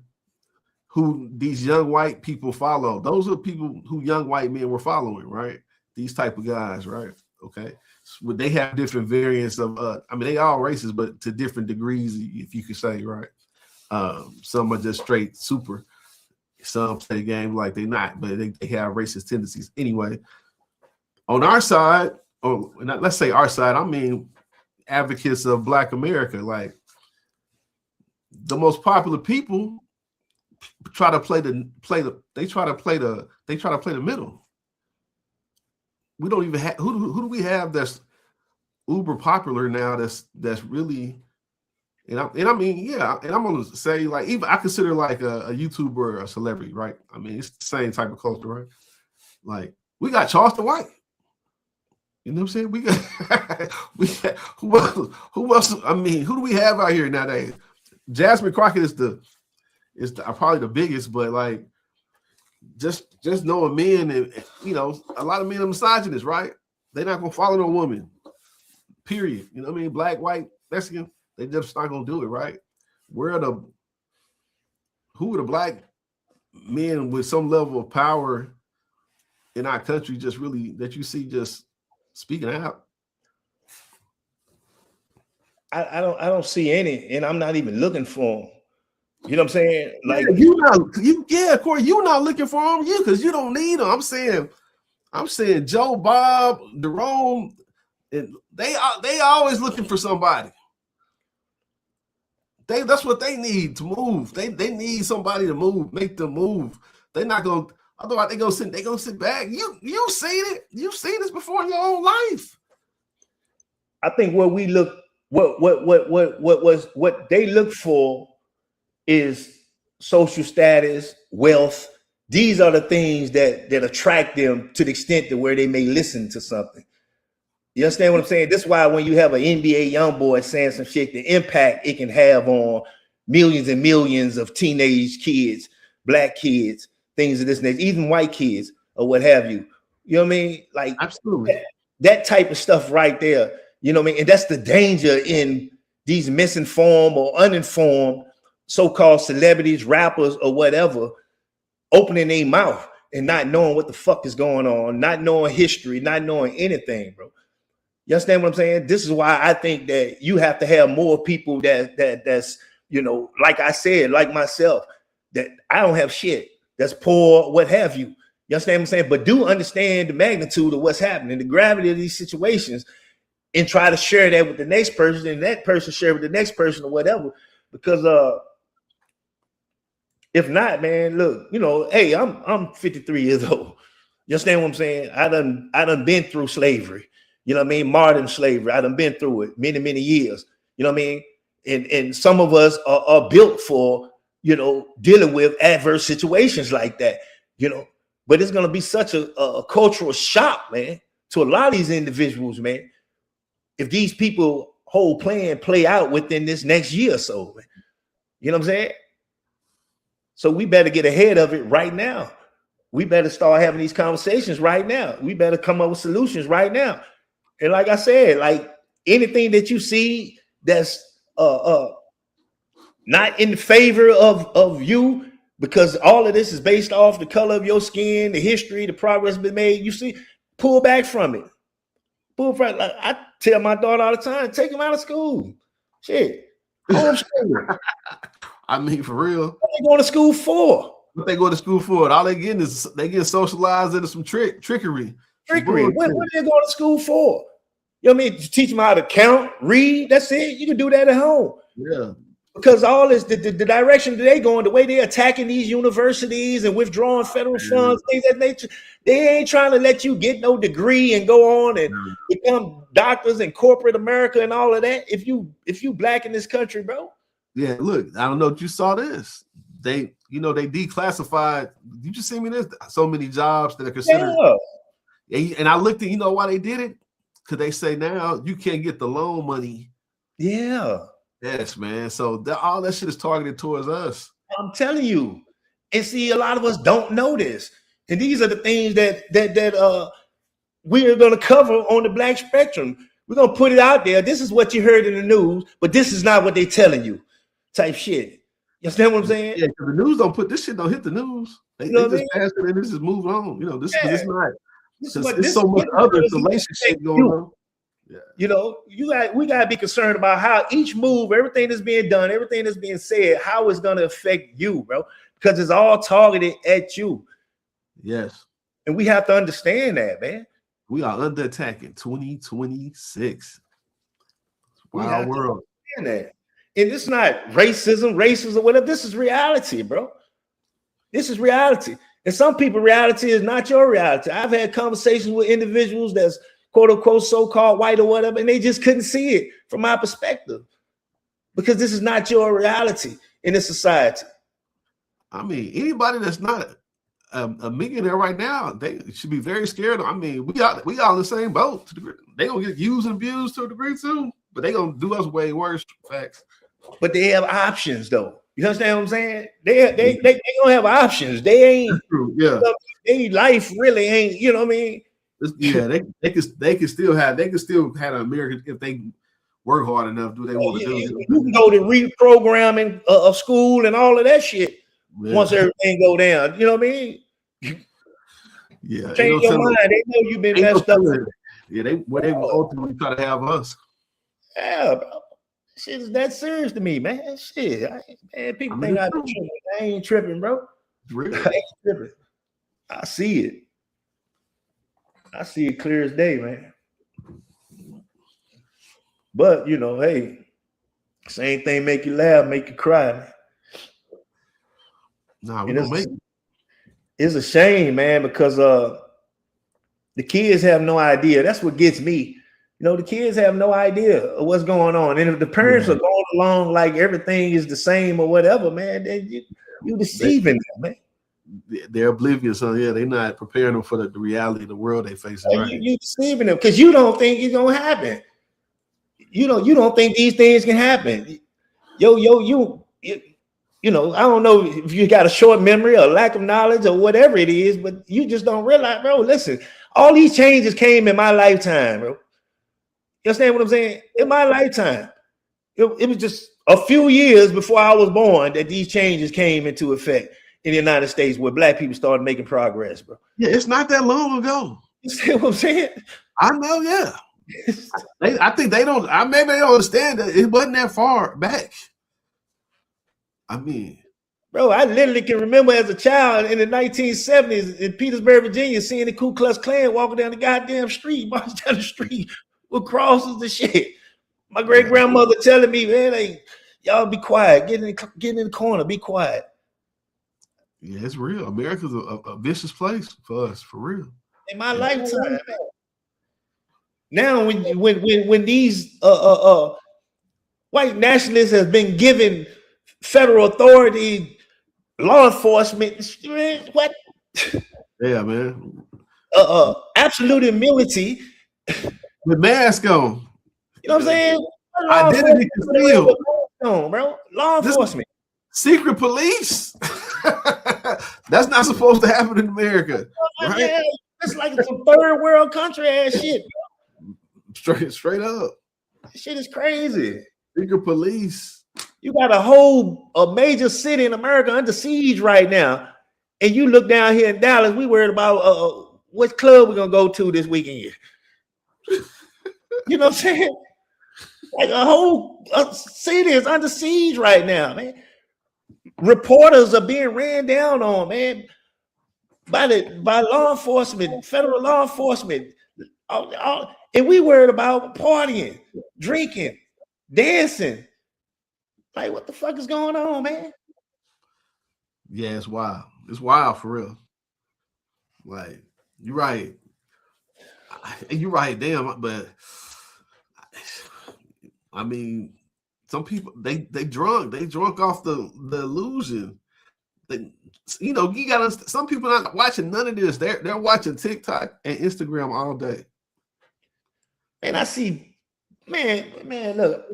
who these young white people follow. Those are people who young white men were following, right? These type of guys, right? Okay. So they have different variants of, I mean, they all racist, but to different degrees, if you could say, right? Some are just straight super. Some play the game like they're not, but they have racist tendencies. Anyway, on our side, or let's say our side, I mean, advocates of Black America, like the most popular people try to play the middle. We don't even have who do we have that's uber popular now that's really and I mean yeah, and I'm gonna say like even I consider like a YouTuber a celebrity, right? I mean it's the same type of culture, right? Like we got Charleston White. You know what I'm saying? We got who else? I mean, who do we have out here nowadays? Jasmine Crockett is probably the biggest, but like just knowing men and you know a lot of men are misogynists, right? They're not gonna follow no woman. Period. You know what I mean? Black, white, Mexican, they just not gonna do it, right? Who are the black men with some level of power in our country just really that you see just speaking out? I don't see any, and I'm not even looking for them. You know what I'm saying? Like Corey, you're not looking for them, because you don't need them. I'm saying Joe, Bob, Jerome, and they always looking for somebody. That's what they need to move. They need somebody to move, make them move. They're not gonna. Otherwise, they gonna sit back. You've seen it. You've seen this before in your own life. I think what they look for is social status, wealth. These are the things that attract them to the extent that where they may listen to something. You understand what I'm saying? That's why when you have an NBA young boy saying some shit, the impact it can have on millions and millions of teenage kids, black kids, things of this nature, even white kids or what have you. You know what I mean? Like absolutely that type of stuff right there. You know what I mean? And that's the danger in these misinformed or uninformed so-called celebrities, rappers, or whatever, opening their mouth and not knowing what the fuck is going on, not knowing history, not knowing anything, bro. You understand what I'm saying? This is why I think that you have to have more people that's, you know, like I said, like myself, that I don't have shit, that's poor, what have you. You understand what I'm saying? But do understand the magnitude of what's happening, the gravity of these situations, and try to share that with the next person, and that person share with the next person or whatever. Because if not, man, look, you know, hey, I'm 53 years old. You understand what I'm saying? I done been through slavery. You know what I mean? Modern slavery. I done been through it many, many years. You know what I mean? And some of us are built for, you know, dealing with adverse situations like that, you know. But it's going to be such a cultural shock, man, to a lot of these individuals, man, if these people whole plan play out within this next year or so, man. You know what I'm saying? So we better get ahead of it right now. We better start having these conversations right now. We better come up with solutions right now. And like I said, like anything that you see that's not in favor of you, because all of this is based off the color of your skin, the history, the progress been made. You see, pull back from it. Pull back. Like I tell my daughter all the time, take them out of school. Shit. Homeschool. I mean, for real. What are they going to school for? What they go to school for? All they getting is they get socialized into some trickery. Trickery. What are they going to school for? You know what I mean? Teach them how to count, read. That's it. You can do that at home. Yeah. Because all this, the direction that they going, the way they're attacking these universities and withdrawing federal funds, things of that nature, they ain't trying to let you get no degree and go on and become doctors in corporate America and all of that. If you black in this country, bro. Yeah, look, I don't know if you saw this. They declassified. You just see me this so many jobs that are considered. Yeah. And I looked at, you know why they did it? Because they say now you can't get the loan money. Yeah. Yes, man. So all that shit is targeted towards us. I'm telling you. And see, a lot of us don't know this. And these are the things that we are going to cover on the Black Spectrum. We're going to put it out there. This is what you heard in the news, but this is not what they're telling you. Type shit. You understand what I'm saying? Yeah, because the news don't put this shit, don't hit the news. They just pass it and this just move on. You know, this is not. There's so much other relationship going on. Yeah. You know, we gotta be concerned about how each move, everything that's being done, everything that's being said, how it's gonna affect you, bro. Because it's all targeted at you. Yes. And we have to understand that, man. We are under attack in 2026. Wild world. That. And it's not racism, or whatever. This is reality, bro. This is reality. And some people, reality is not your reality. I've had conversations with individuals that's quote unquote so-called white or whatever, and they just couldn't see it from my perspective because this is not your reality in this society. I mean, anybody that's not a millionaire right now, they should be very scared. I mean, we all in the same boat. They gonna get used and abused to a degree too, but they gonna do us way worse. Facts. But they have options, though. You understand what I'm saying? They gonna have options. They ain't. Yeah. They life really ain't. You know what I mean? Yeah. They can still have an American if they work hard enough. Do they want to do? You can go to reprogramming of school and all of that shit once everything go down. You know what I mean? Yeah. Change your mind. They know you've been messed up. Yeah. They will ultimately try to have us. Yeah, bro. Shit is that serious to me, man. Shit, people think I'm tripping. I ain't tripping, bro. Really? I ain't tripping. I see it. I see it clear as day, man. But you know, hey, same thing make you laugh, make you cry, man. Nah, it's a shame, man, because the kids have no idea. That's what gets me. You know, the kids have no idea of what's going on. And if the parents are going along like everything is the same or whatever, man, then you deceiving them, man. They're oblivious. So yeah, they're not preparing them for the reality of the world they face. Right? You deceiving them because you don't think it's gonna happen. You don't think these things can happen. You know, I don't know if you got a short memory or lack of knowledge or whatever it is, but you just don't realize, bro. Listen, all these changes came in my lifetime, bro. You understand what I'm saying? In my lifetime, it was just a few years before I was born that these changes came into effect in the United States where black people started making progress, bro. Yeah, it's not that long ago. You see what I'm saying? I know, yeah. I think they don't. Maybe they don't understand that it wasn't that far back. I mean, bro, I literally can remember as a child in the 1970s in Petersburg, Virginia, seeing the Ku Klux Klan walking down the goddamn street, marching down the street with crosses and shit. My great grandmother telling me, man, like, y'all be quiet, get in the corner, be quiet. Yeah, it's real. America's a vicious place for us, for real. In my lifetime, man. Now, when these white nationalists have been given federal authority, law enforcement, what? Yeah, man. Absolute immunity. With mask on. You know what I'm saying? Identity concealed. Bro. Law enforcement. Secret police. That's not supposed to happen in America. Right? Yeah, it's like it's a third world country ass shit. Straight up. This shit is crazy. Secret police. You got a major city in America under siege right now. And you look down here in Dallas, we worried about what club we're gonna go to this weekend. You know what I'm saying? Like a whole city is under siege right now, man. Reporters are being ran down on, man, by law enforcement, federal law enforcement. And we worried about partying, drinking, dancing. Like, what the fuck is going on, man? Yeah, it's wild. It's wild for real. Like, you're right. You're right, damn, but I mean, some people they drunk off the illusion. You gotta. Some people not watching none of this. They're watching TikTok and Instagram all day. And I see, man, look,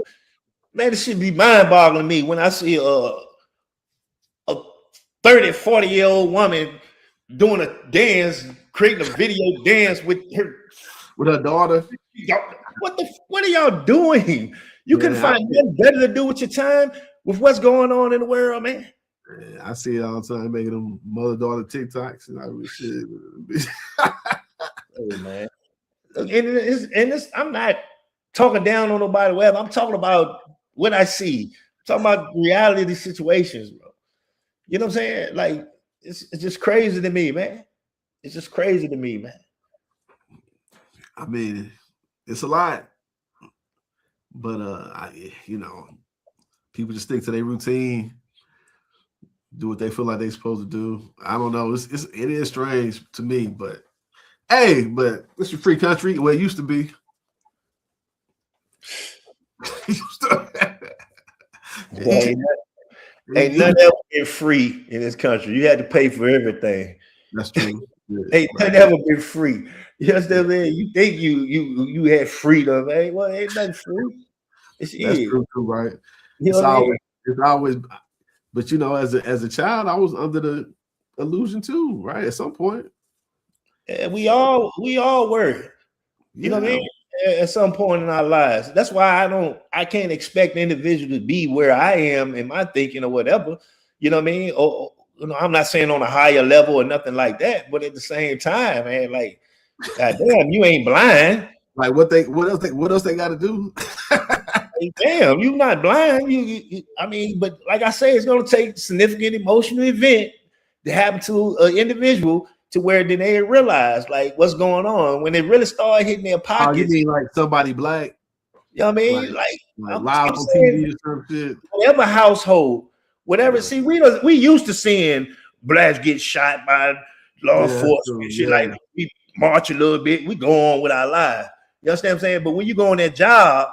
man, it should be mind-boggling to me when I see a 30, 40-year-old woman doing a dance, creating a video dance with her daughter. What are y'all doing? You can find nothing better to do with your time. with what's going on in the world, man. Yeah, I see it all the time making them mother-daughter TikToks and I was shit. Hey, man. I'm not talking down on nobody, whatever. I'm talking about what I see. I'm talking about reality of these situations, bro. You know what I'm saying? Like, it's just crazy to me, man. It's just crazy to me, man. I mean, it's a lot. But people just stick to their routine, do what they feel like they're supposed to do. I don't know. It is strange to me, but hey, but it's a free country. Well, it used to be. Ain't nothing ever been free in this country. You had to pay for everything. That's true. Ain't nothing ever been free. You understand, man? You think you had freedom, man? Well, ain't nothing free. That's true too, right? You know it's always. But as a child, I was under the illusion too, right? At some point, we all were. You know what I mean? At some point in our lives. That's why I can't expect an individual to be where I am in my thinking or whatever. You know what I mean? Or I'm not saying on a higher level or nothing like that, but at the same time, man, like, goddamn, you ain't blind. Like what else they got to do? Damn, you not blind. I mean, but like I say, it's going to take significant emotional event to happen to an individual to where then they realize like what's going on when they really start hitting their pockets. Oh, you mean like somebody black? You know what I mean? Like live on TV or some shit. Whatever household, whatever. Yeah. See, we used to seeing blacks get shot by law enforcement and shit. Like we march a little bit, we go on with our lives. You understand what I'm saying? But when you go on that job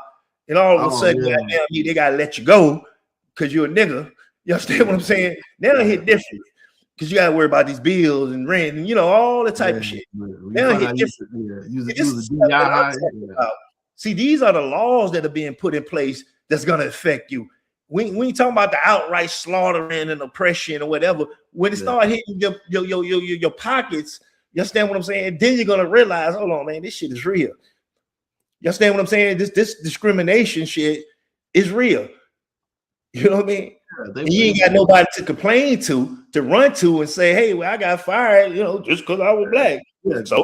and all of a sudden, goddamn, they gotta let you go because you're a nigga. You understand what I'm saying? They don't hit different because you gotta worry about these bills and rent and all the type of shit. They don't hit different. See, these are the laws that are being put in place that's gonna affect you. We ain't talking about the outright slaughtering and oppression or whatever. When it start hitting your pockets, you understand what I'm saying? Then you're gonna realize, hold on, man, this shit is real. You understand what I'm saying? This discrimination shit is real. You know what I mean? Yeah, you ain't got nobody to complain to run to and say, hey, well, I got fired, just because I was black. Yeah, so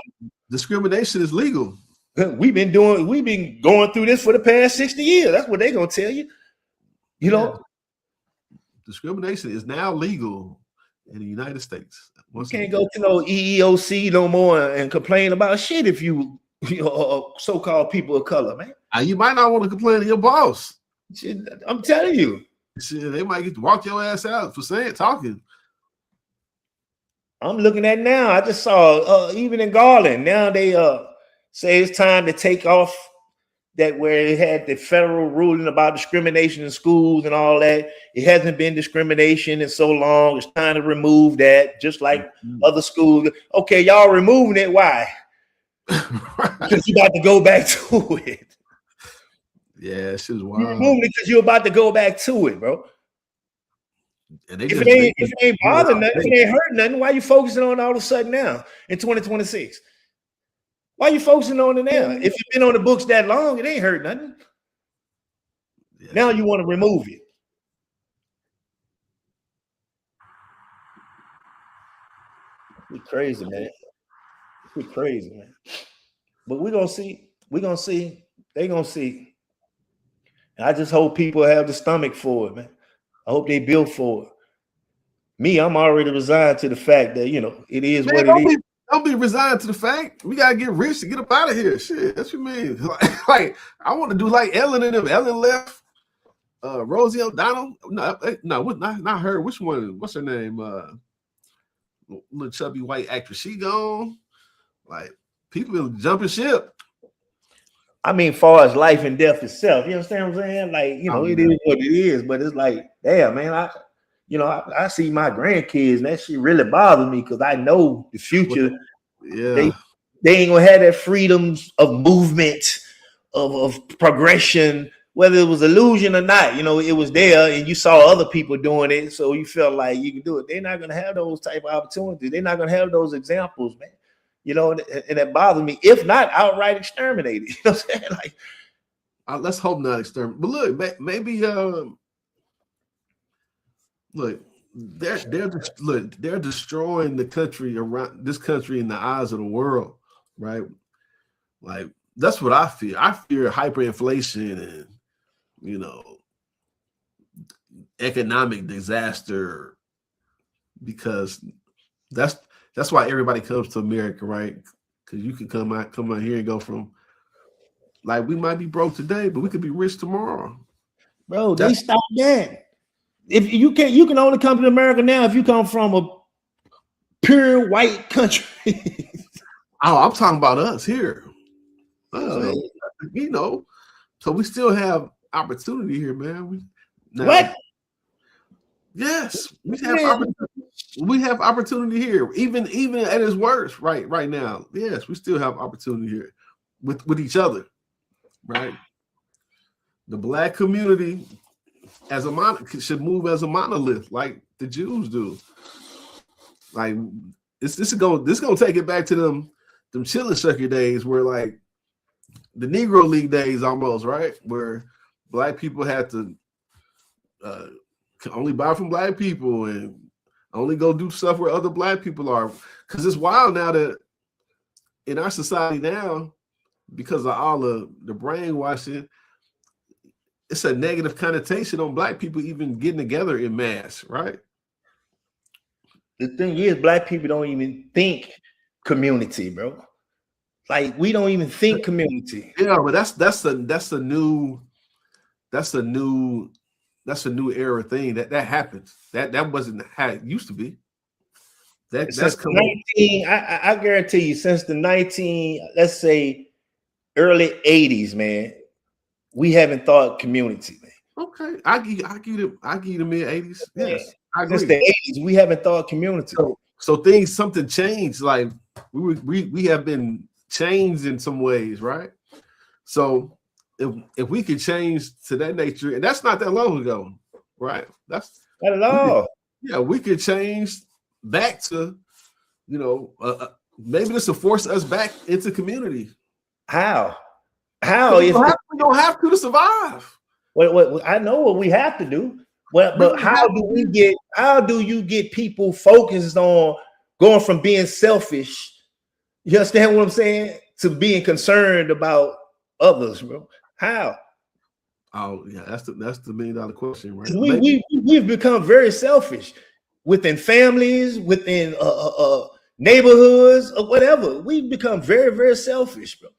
discrimination is legal. We've been going through this for the past 60 years. That's what they're gonna tell you. You know, discrimination is now legal in the United States. You can't go to no EEOC no more and complain about shit if you so-called people of color, man. You might not want to complain to your boss. Shit, I'm telling you. Shit, they might get to walk your ass out for talking. I'm looking at now. I just saw even in Garland, now they say it's time to take off that where it had the federal ruling about discrimination in schools and all that. It hasn't been discrimination in so long. It's time to remove that, just like other schools. Okay, y'all removing it. Why? Because you about to go back to it. Yeah, shit is wild. You're removing it because you're about to go back to it, bro. If it ain't bothering nothing, if it ain't hurting nothing, why you focusing on it all of a sudden now in 2026? Why you focusing on it now? If you've been on the books that long, it ain't hurt nothing. Yeah. Now you want to remove it. It's crazy, man. It's crazy, man. But we're gonna see. They're gonna see. And I just hope people have the stomach for it, man. I hope they build for it. Me, I'm already resigned to the fact that it is what it is. Don't be resigned to the fact we gotta get rich to get up out of here. Shit, that's what you mean. Like I want to do like Ellen and them. Ellen left. Rosie O'Donnell. No, not her. Which one? What's her name? Little chubby white actress. She gone. Like people been jumping ship. I mean, far as life and death itself, you understand what I'm saying? Like, it is what it is, but it's like, damn, man, I see my grandkids, and that shit really bothers me because I know the future. Yeah, they ain't gonna have that freedoms of movement, of progression, whether it was illusion or not. It was there, and you saw other people doing it, so you felt like you can do it. They're not gonna have those type of opportunities. They're not gonna have those examples, man. And that bothers me. If not, outright exterminated. You know what I'm saying? Like, let's hope not exterminated. But look, maybe look, they're destroying the country around this country in the eyes of the world, right? Like that's what I fear. I fear hyperinflation and economic disaster, because that's why everybody comes to America, right? Because you can come out here and go from like we might be broke today, but we could be rich tomorrow. Bro, they stop that. If you can only come to America now if you come from a pure white country. Oh, I'm talking about us here. Oh, So we still have opportunity here, man. What? Yes, we have opportunity here, even at its worst, right now. Yes, we still have opportunity here with each other, right? The Black community should move as a monolith, like the Jews do. Like this is gonna take it back to them chilling sucker days, where like the Negro League days almost, right? Where Black people had to only buy from Black people and only go do stuff where other Black people are. Because it's wild now that in our society now, because of all the brainwashing, it's a negative connotation on Black people even getting together in mass, right? The thing is, Black people don't even think community, bro. Like we don't even think community. Yeah, but that's a new era thing that happens. That wasn't how it used to be. That's coming. I guarantee you, since the let's say early 80s, man, we haven't thought community, man. Okay, I give you the mid 80s. Yes, I agree. Since the 80s, we haven't thought community. So something changed. Like we have been changed in some ways, right? So if we could change to that nature, and that's not that long ago, right? That's not at all. We could change back to, maybe this will force us back into community. How? We don't have to survive. What I know what we have to do. But how do you get people focused on going from being selfish? You understand what I'm saying? To being concerned about others, bro. How? Oh yeah, that's the $1 million question, right? We've become very selfish within families, within neighborhoods, or whatever. We've become very, very selfish, bro.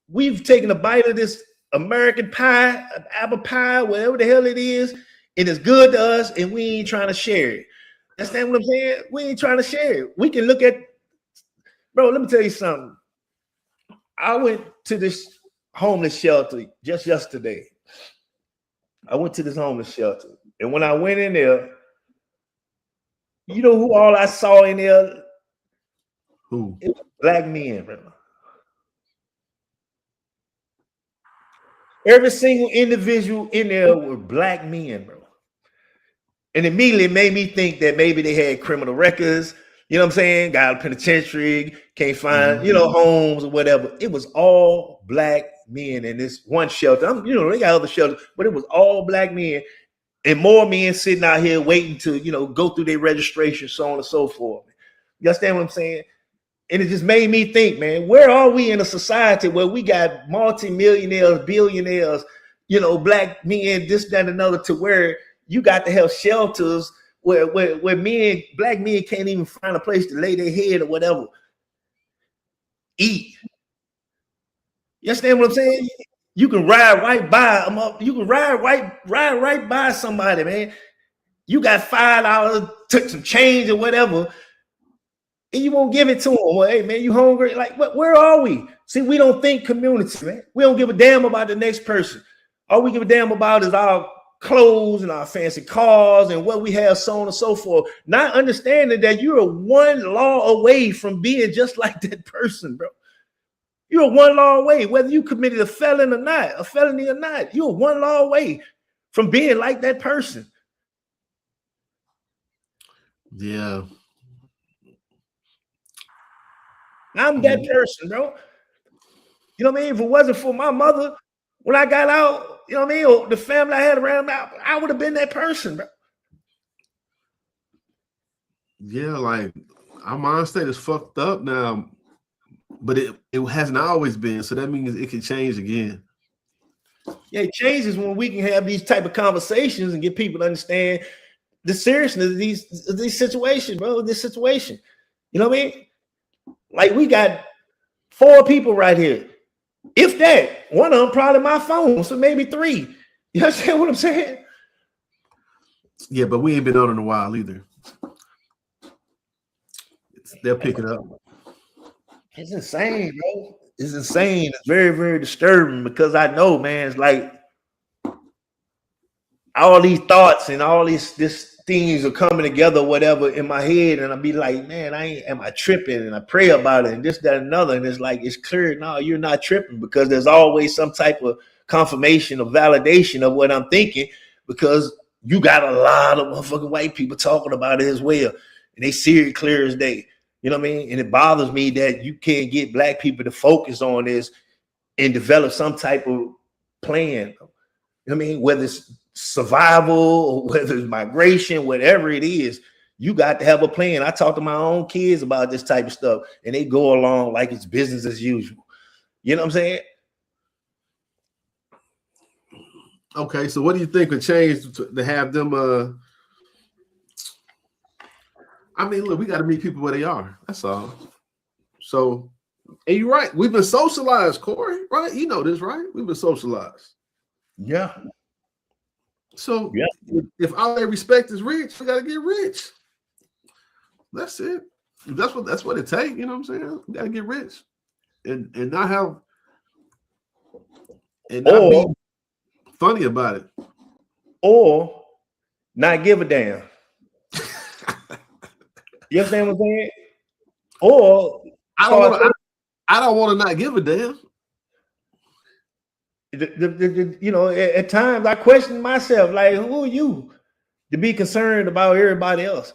We've taken a bite of this American pie, apple pie, whatever the hell it is. It is good to us, and we ain't trying to share it. Understand what I'm saying? We ain't trying to share it. We can look at, bro. Let me tell you something. I went to this homeless shelter just yesterday. I went to this homeless shelter, and when I went in there, you know who all I saw in there? Who? It was Black men, bro. Every single individual in there were Black men, bro. And immediately it made me think that maybe they had criminal records, you know what I'm saying? Got out of penitentiary, can't find, homes or whatever. It was all Black men in this one shelter. They got other shelters, but it was all Black men and more men sitting out here waiting to, go through their registration, so on and so forth. You understand what I'm saying? And it just made me think, man, where are we in a society where we got multimillionaires, billionaires, Black men, this, that, and another, to where you got to have shelters where Black men can't even find a place to lay their head or whatever. Eat. You understand what I'm saying? You can ride right by them up. You can ride right by somebody, man. You got $5, took some change or whatever, and you won't give it to them. Well, hey, man, you hungry? Like, where are we? See, we don't think community, man. We don't give a damn about the next person. All we give a damn about is our clothes and our fancy cars and what we have, so on and so forth. Not understanding that you're one law away from being just like that person, bro. You're one law away, whether you committed a felony or not. You're one law away from being like that person. Yeah. I'm that person, bro. You know what I mean? If it wasn't for my mother, when I got out, you know what I mean? Or the family I had around me, I would have been that person, bro. Yeah, like our mind state is fucked up now, but it hasn't always been. So that means it can change again. Yeah, it changes when we can have these type of conversations and get people to understand the seriousness of these situations, bro. This situation, you know what I mean? Like we got 4 people right here. If that, one of them probably my phone, so maybe 3. You understand what I'm saying? Yeah, but we ain't been on in a while either. They'll pick it up. It's insane, bro. It's insane. It's very, very disturbing because I know, man, it's like all these thoughts and all these things are coming together, whatever, in my head, and I'll be like, man, am I tripping? And I pray about it, and this, that, and another, and it's like it's clear. No, you're not tripping because there's always some type of confirmation or validation of what I'm thinking because you got a lot of motherfucking white people talking about it as well, and they see it clear as day. You know what I mean? And it bothers me that you can't get black people to focus on this and develop some type of plan. You know what I mean? Whether it's survival or whether it's migration, whatever it is, you got to have a plan. I talk to my own kids about this type of stuff, and they go along like it's business as usual. You know what I'm saying? Okay, so what do you think would change to have them? I mean, look, we got to meet people where they are. That's all. So, and you're right. We've been socialized, Corey, right? You know this, right? We've been socialized. Yeah. So, yeah. If all they respect is rich, we got to get rich. That's it. That's what it takes. You know what I'm saying? We got to get rich, and not have, and not be funny about it, or not give a damn. You understand what I'm saying? Or I don't want to not give a damn. You know, at times I question myself, like, who are you to be concerned about everybody else?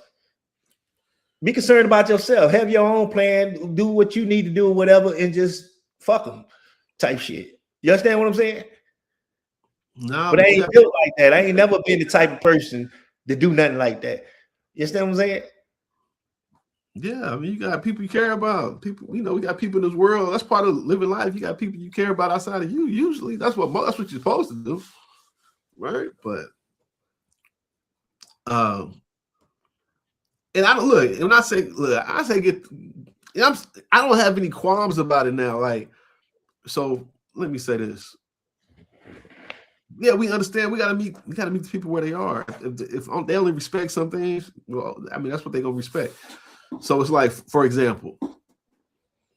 Be concerned about yourself. Have your own plan. Do what you need to do, whatever, and just fuck them type shit. You understand what I'm saying? No, but I ain't built like that. I ain't never been the type of person to do nothing like that. You understand what I'm saying? Yeah, I mean, you got people you care about. People, you know, we got people in this world. That's part of living life. You got people you care about outside of you. Usually, that's what you're supposed to do, right? But, and I don't look. When I say I don't have any qualms about it now. Like, so let me say this. Yeah, we understand. We gotta meet the people where they are. If they only respect some things, well, I mean, that's what they're gonna respect. So it's like, for example,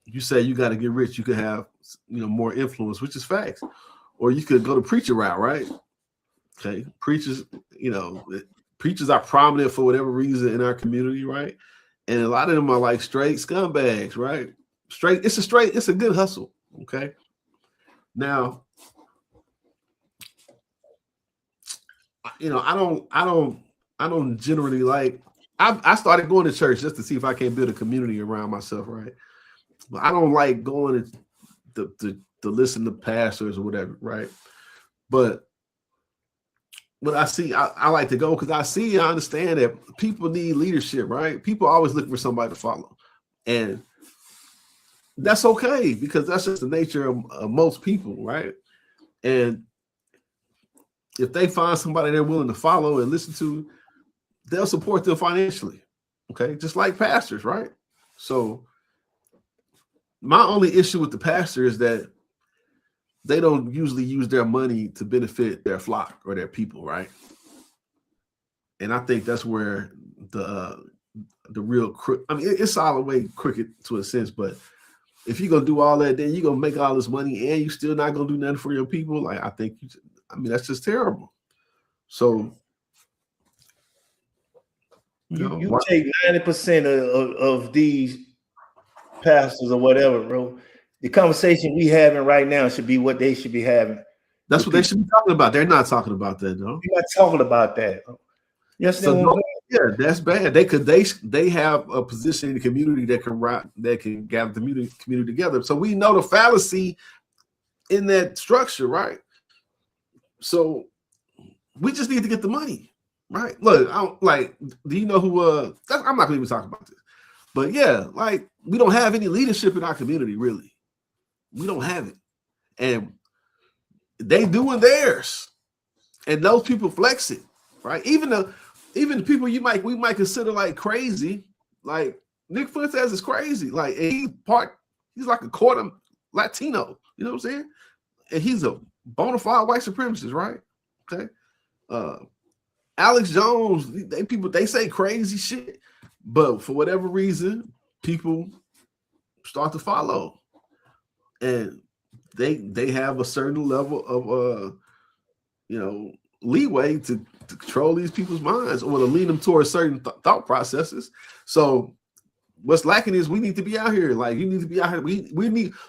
you say you got to get rich, you could have, you know, more influence, which is facts. Or you could go the preacher route, right? Okay, preachers, you know, preachers are prominent for whatever reason in our community, right? And a lot of them are like straight scumbags, right? It's a good hustle, okay? Now, you know, I don't generally like. I started going to church just to see if I can build a community around myself, right? But I don't like going to listen to pastors or whatever, right? But I see, I like to go because I understand that people need leadership, right? People always look for somebody to follow. And that's okay because that's just the nature of most people, right? And if they find somebody they're willing to follow and listen to, they'll support them financially, okay? Just like pastors, right? So my only issue with the pastor is that they don't usually use their money to benefit their flock or their people, right? And I think that's where the real, I mean, it's all the way crooked to a sense, but if you're gonna do all that, then you're gonna make all this money and you still not gonna do nothing for your people. Like, I think, that's just terrible. So, you take 90% of these pastors or whatever, bro. The conversation we having right now should be what they should be having. That's what they should be talking about. They're not talking about that, though. We're not talking about that. Yes, so yeah, that's bad. They have a position in the community that can gather the community together. So we know the fallacy in that structure, right? So we just need to get the money. Right. Look, I don't like. Do you know who? I'm not gonna even talk about this. But yeah, like we don't have any leadership in our community. Really, we don't have it, and they doing theirs, and those people flex it. Right. Even the people we might consider like crazy, like Nick Fuentes is crazy. Like he's like a quarter Latino. You know what I'm saying? And he's a bona fide white supremacist, right? Okay. Alex Jones, they say crazy shit, but for whatever reason, people start to follow, and they have a certain level of leeway to control these people's minds or to lead them towards certain thought processes. So what's lacking is we need to be out here. Like you need to be out here.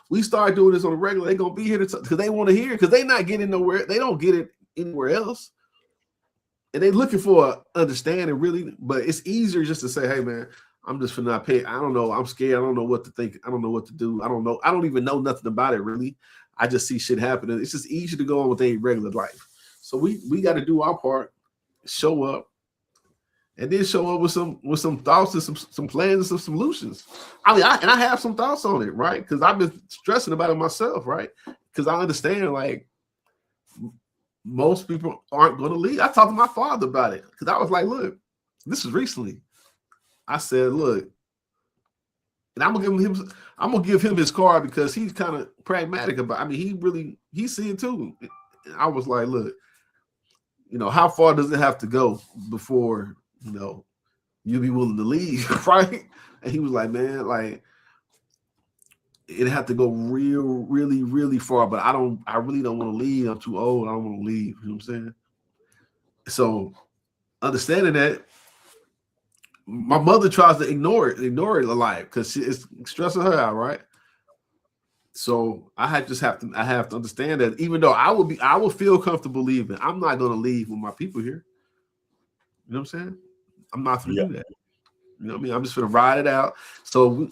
We start doing this on a regular. They're gonna be here because they want to hear it, because they're not getting nowhere. They don't get it anywhere else. And they're looking for understanding, really, but it's easier just to say, hey, man, I'm just for not paying. I don't know. I'm scared. I don't know what to think. I don't know what to do. I don't know. I don't even know nothing about it, really. I just see shit happening. It's just easier to go on with their regular life. So we got to do our part, show up, and then show up with some thoughts and some plans and some solutions. I mean, I have some thoughts on it, right? Because I've been stressing about it myself, right? Because I understand, like, most people aren't going to leave. I talked to my father about it because I was like, look, this is recently. I said, look, and I'm gonna give him his card because he's kind of pragmatic about it. I mean, he's seeing too. And I was like, look, how far does it have to go before, you be willing to leave, right? And he was like, man, like, it'd have to go really, really far, but I really don't want to leave. I'm too old. I don't want to leave. You know what I'm saying? So understanding that, my mother tries to ignore it a lot because it's stressing her out, right? So I have to understand that even though I will feel comfortable leaving, I'm not going to leave with my people here. You know what I'm saying? I'm not going to do that. You know what I mean? I'm just going to ride it out. So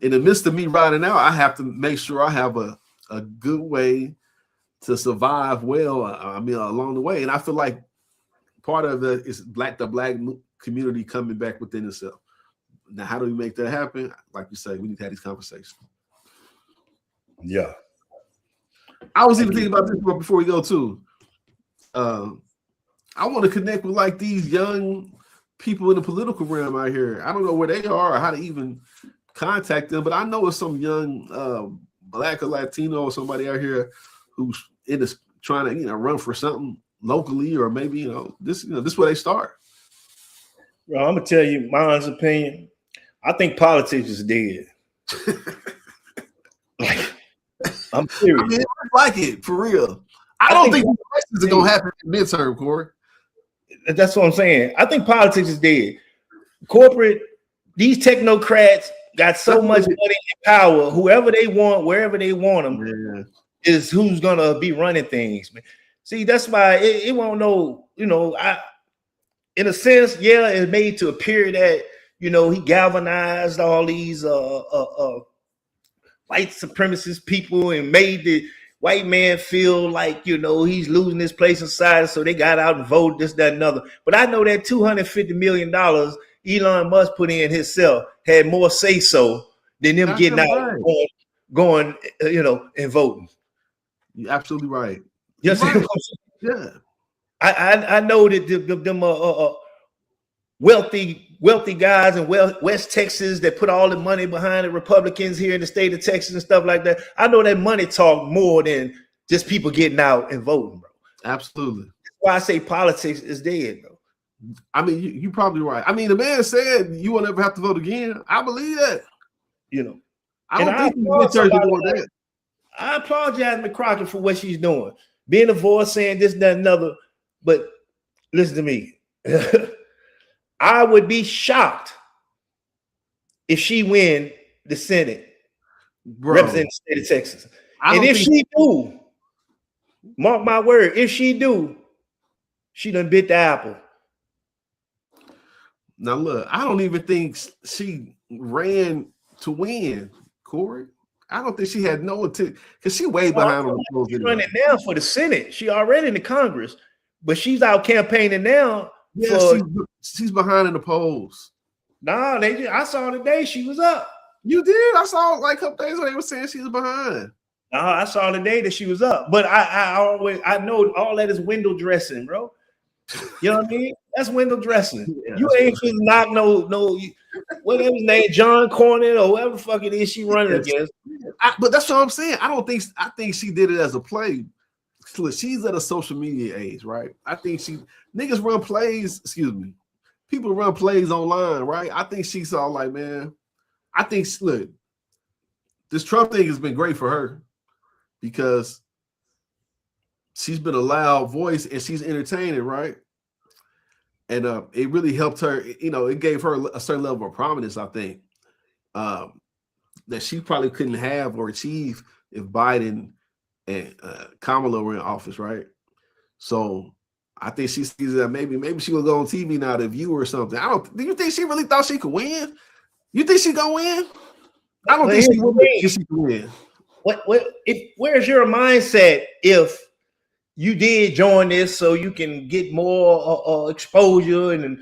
in the midst of me riding out, I have to make sure I have a good way to survive well. Along the way. And I feel like part of it is the black community coming back within itself. Now, how do we make that happen? Like you say, we need to have these conversations. Yeah. I was even thinking about this before we go too. I want to connect with like these young people in the political realm out here. I don't know where they are or how to even contact them, but I know it's some young black or Latino or somebody out here who's trying to run for something locally, or maybe this is where they start. Well, I'm gonna tell you my honest opinion. I think politics is dead. I'm serious. I mean, I like it for real. I don't think elections are gonna happen in midterm, Corey. That's what I'm saying. I think politics is dead. Corporate, these technocrats got so much money and power. Whoever they want, wherever they want them, is who's gonna be running things, man. See, that's why it won't know. In a sense, it's made to appear that he galvanized all these white supremacist people and made the white man feel like he's losing his place in society, so they got out and voted this, that, and other. But I know that $250 million Elon Musk put in himself had more say so than them getting out, going, and voting. You're absolutely right. Yes, right. Yeah. I know that them wealthy guys in West Texas that put all the money behind the Republicans here in the state of Texas and stuff like that. I know that money talk more than just people getting out and voting, bro. Absolutely. That's why I say politics is dead, bro. I mean, you're probably right. I mean, the man said you won't ever have to vote again. I believe that. I don't think you get turned to doing that. I applaud Jasmine Crockett for what she's doing, being a voice, saying this, that, and another. But listen to me. I would be shocked if she win the Senate, representing the state of Texas. And if she do, mark my word, if she do, she done bit the apple. Now look, I don't even think she ran to win, Corey. I don't think she had no intent because she way behind on the polls. She's running now for the Senate. She already in the Congress, but she's out campaigning now Yeah, she's behind in the polls. Nah, I saw today she was up. You did? I saw like a couple days when they were saying she was behind. Nah, I saw today that she was up. But I know all that is window dressing, bro. You know what I mean? That's window dressing. Yeah, you ain't finna knock no whatever his name, John Cornyn or whoever the fuck it is she running against. But that's what I'm saying. I think she did it as a play. She's at a social media age, right? I think niggas run plays, people run plays online, right? I think she saw like, man, I think look, this Trump thing has been great for her because she's been a loud voice and she's entertaining, right? And it really helped her, it gave her a certain level of prominence, I think, that she probably couldn't have or achieve if Biden and Kamala were in office, right? So I think she sees that maybe she will go on TV now to View or something. Do you think she really thought she could win? You think she gonna win? I don't think she could win. Where's your mindset if you did join this so you can get more exposure and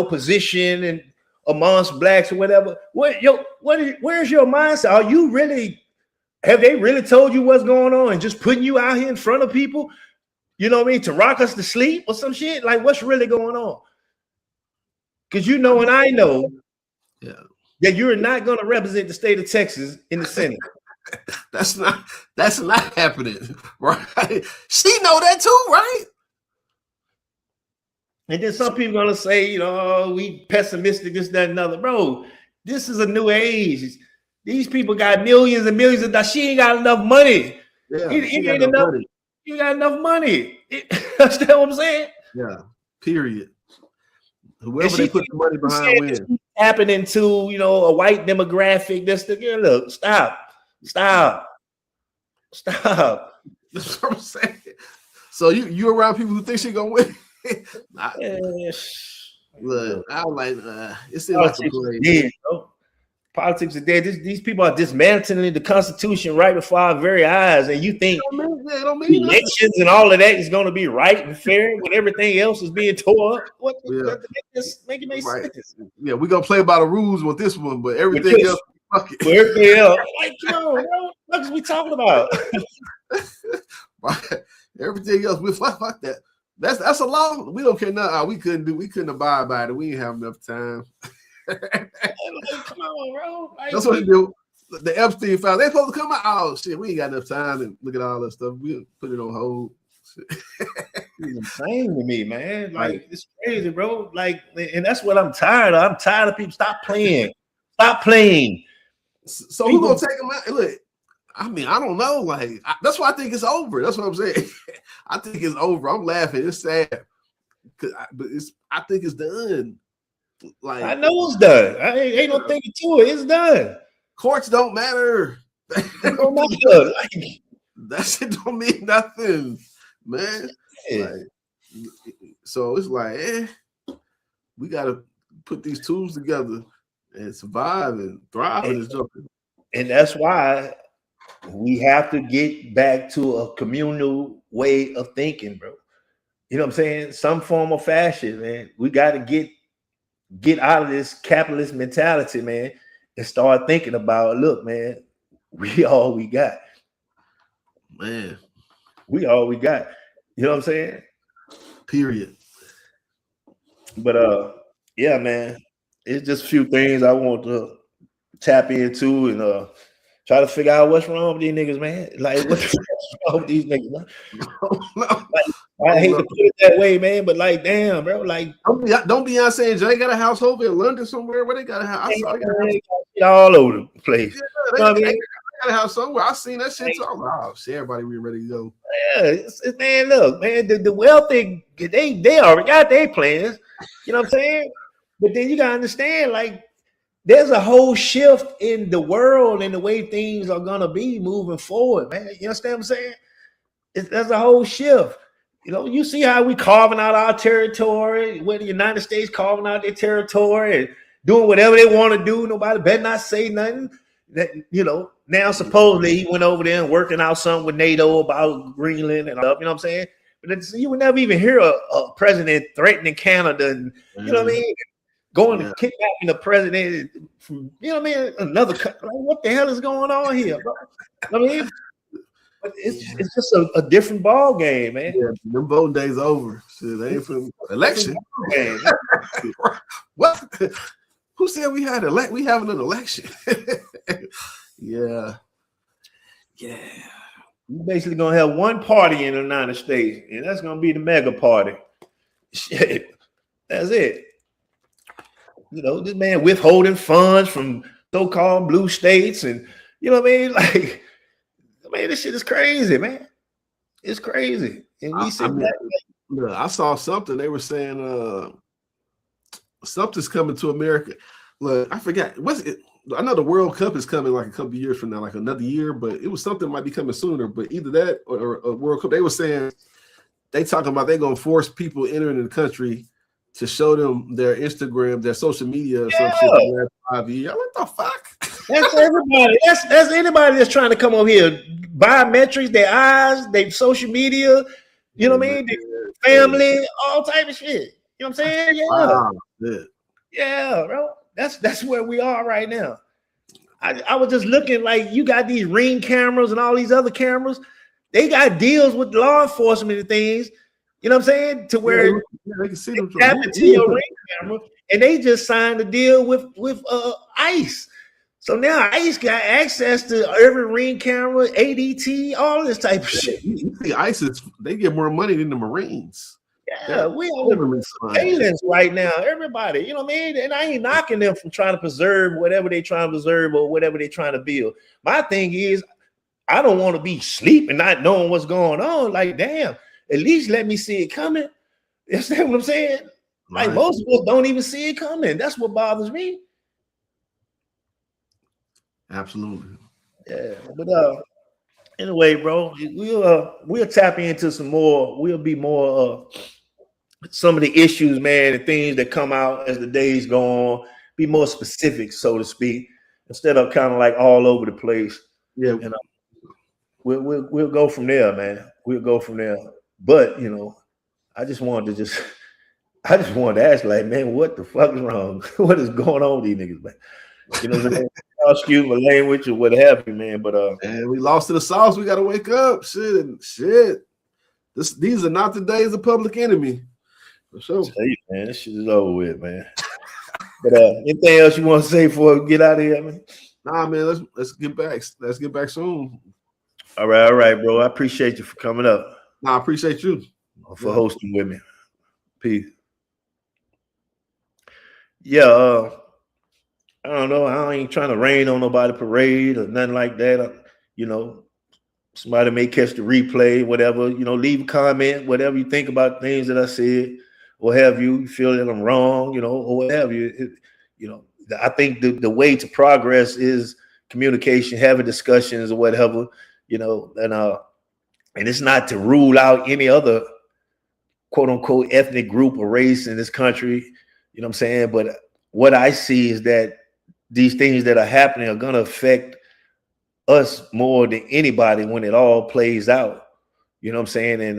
position and amongst blacks or whatever? Where's your mindset? Are you really? Have they really told you what's going on and just putting you out here in front of people? You know what I mean? To rock us to sleep or some shit? Like, what's really going on? Because and I know that you're not going to represent the state of Texas in the Senate. That's not happening, right? She know that too, right? And then some people going to say, we pessimistic, this, that, and other. Bro, this is a new age. These people got millions and millions of dollars. She ain't got enough money. Yeah, You got enough money. Understand what I'm saying? Yeah. Period. Whoever they put the money behind wins. Happening to a white demographic. Look, stop. That's what I'm saying. So you around people who think she gonna win? Look, I was like, it seems like a play. Politics are dead. These people are dismantling the Constitution right before our very eyes, and you think elections and all of that is going to be right and fair when everything else is being tore up? What? Just make it make sense. Yeah, we're gonna play by the rules with this one, but everything else, fuck it. Everything else, like, come on, bro, what is we talking about? Everything else, we fuck that. That's a law. We don't care nothing. We couldn't abide by it. We didn't have enough time. Come on, bro. That's what they do. The Epstein files, they supposed to come out. Oh shit, we ain't got enough time to look at all that stuff. We'll put it on hold. It's insane to me, man. Like, it's crazy, bro. Like, and that's what I'm tired of. I'm tired of people. Stop playing. So who gonna take them out? Look, I mean, I don't know. Like, that's why I think it's over. That's what I'm saying. I think it's over. I'm laughing. It's sad, but I think it's done. Like, I know it's done. Ain't no thinking to it. It's done. Courts don't matter. It don't matter. That shit don't mean nothing, man. Yeah. So it's like, we gotta put these tools together and survive and thrive in this jungle. And that's why we have to get back to a communal way of thinking, bro. You know what I'm saying? Some form of fashion, man. We got to get out of this capitalist mentality, man, and start thinking about, look, man, we all we got. Man. We all we got. You know what I'm saying? Period. But yeah, man, it's just a few things I want to tap into and try to figure out what's wrong with these niggas, man. Like, what's wrong with these niggas, man? Like, I hate to put it that way, man, but like, damn, bro, like, don't Beyonce and Jay got a household in London somewhere where they got a house? All over the place. Yeah, they got a house somewhere. I seen that shit. Oh shit, everybody we ready to go. Yeah, man, look, man, the wealthy, they already got their plans. You know what I'm saying? But then you gotta understand, like, there's a whole shift in the world and the way things are gonna be moving forward, man. You understand what I'm saying? There's a whole shift. You know, you see how we carving out our territory, where the United States carving out their territory and doing whatever they want to do. Nobody better not say nothing. That, you know, now supposedly he went over there and working out something with NATO about Greenland and stuff. You know what I'm saying? But you would never even hear a president threatening Canada, and you know what I mean, going to kidnapping the president from, you know what I mean, another country. Like, what the hell is going on here, bro? I mean, but it's just a different ball game, man. Yeah, them voting days over. Shit, they ain't for election. What? Who said we had we having an election? Yeah. We're basically gonna have one party in the United States, and that's gonna be the mega party. Shit, that's it. You know, this man withholding funds from so-called blue states, and you know what I mean? Like, man, this shit is crazy, man. It's crazy. And we said I saw something. They were saying something's coming to America. Look, I forgot. What's it? I know the World Cup is coming like a couple of years from now, like another year, but it was something that might be coming sooner. But either that or a World Cup. They were saying they talking about they're gonna force people entering the country to show them their Instagram, their social media, or some shit in the last 5 years. What the fuck? That's everybody. That's anybody that's trying to come over here. Biometrics, their eyes, their social media, you know what I mean? Their family, all type of shit. You know what I'm saying? Yeah. Wow. Yeah, bro. That's where we are right now. I was just looking, like, you got these Ring cameras and all these other cameras. They got deals with law enforcement and things. You know what I'm saying? To where they can see them tap into your Ring camera, and they just signed a deal with ICE. So now ICE got access to every Ring camera, ADT, all this type of shit. You see, ISIS, they get more money than the Marines. Yeah, we on surveillance right now. Everybody, you know what I mean? And I ain't knocking them from trying to preserve whatever they trying to preserve or whatever they trying to build. My thing is, I don't want to be sleeping, not knowing what's going on. Like, damn, at least let me see it coming. You understand what I'm saying? Like, most of us don't even see it coming. That's what bothers me. Absolutely. Yeah, but anyway, bro, we'll tap into some more. We'll be more some of the issues, man, and things that come out as the days go on. Be more specific, so to speak, instead of kind of like all over the place. Yeah, you know, we'll go from there, man. We'll go from there. But you know, I just wanted to ask, like, man, what the fuck is wrong? What is going on with these niggas, man? You know what I'm saying? Excuse my language or what have you, man. But and we lost to the sauce. We gotta wake up. Shit. These are not the days of Public Enemy. For sure. Tell you, man, this shit is over with, man. But anything else you want to say before we get out of here, man? Nah, man, let's get back. Let's get back soon. All right, bro. I appreciate you for coming up. Nah, I appreciate you for hosting with me. Peace. Yeah, I don't know. I ain't trying to rain on nobody parade or nothing like that. You know, somebody may catch the replay, whatever. You know, leave a comment, whatever you think about things that I said, or have you feel that I'm wrong, you know, or whatever. You know, I think the way to progress is communication, having discussions or whatever. You know, and it's not to rule out any other quote unquote ethnic group or race in this country. You know what I'm saying? But what I see is that these things that are happening are going to affect us more than anybody when it all plays out. You know what I'm saying? And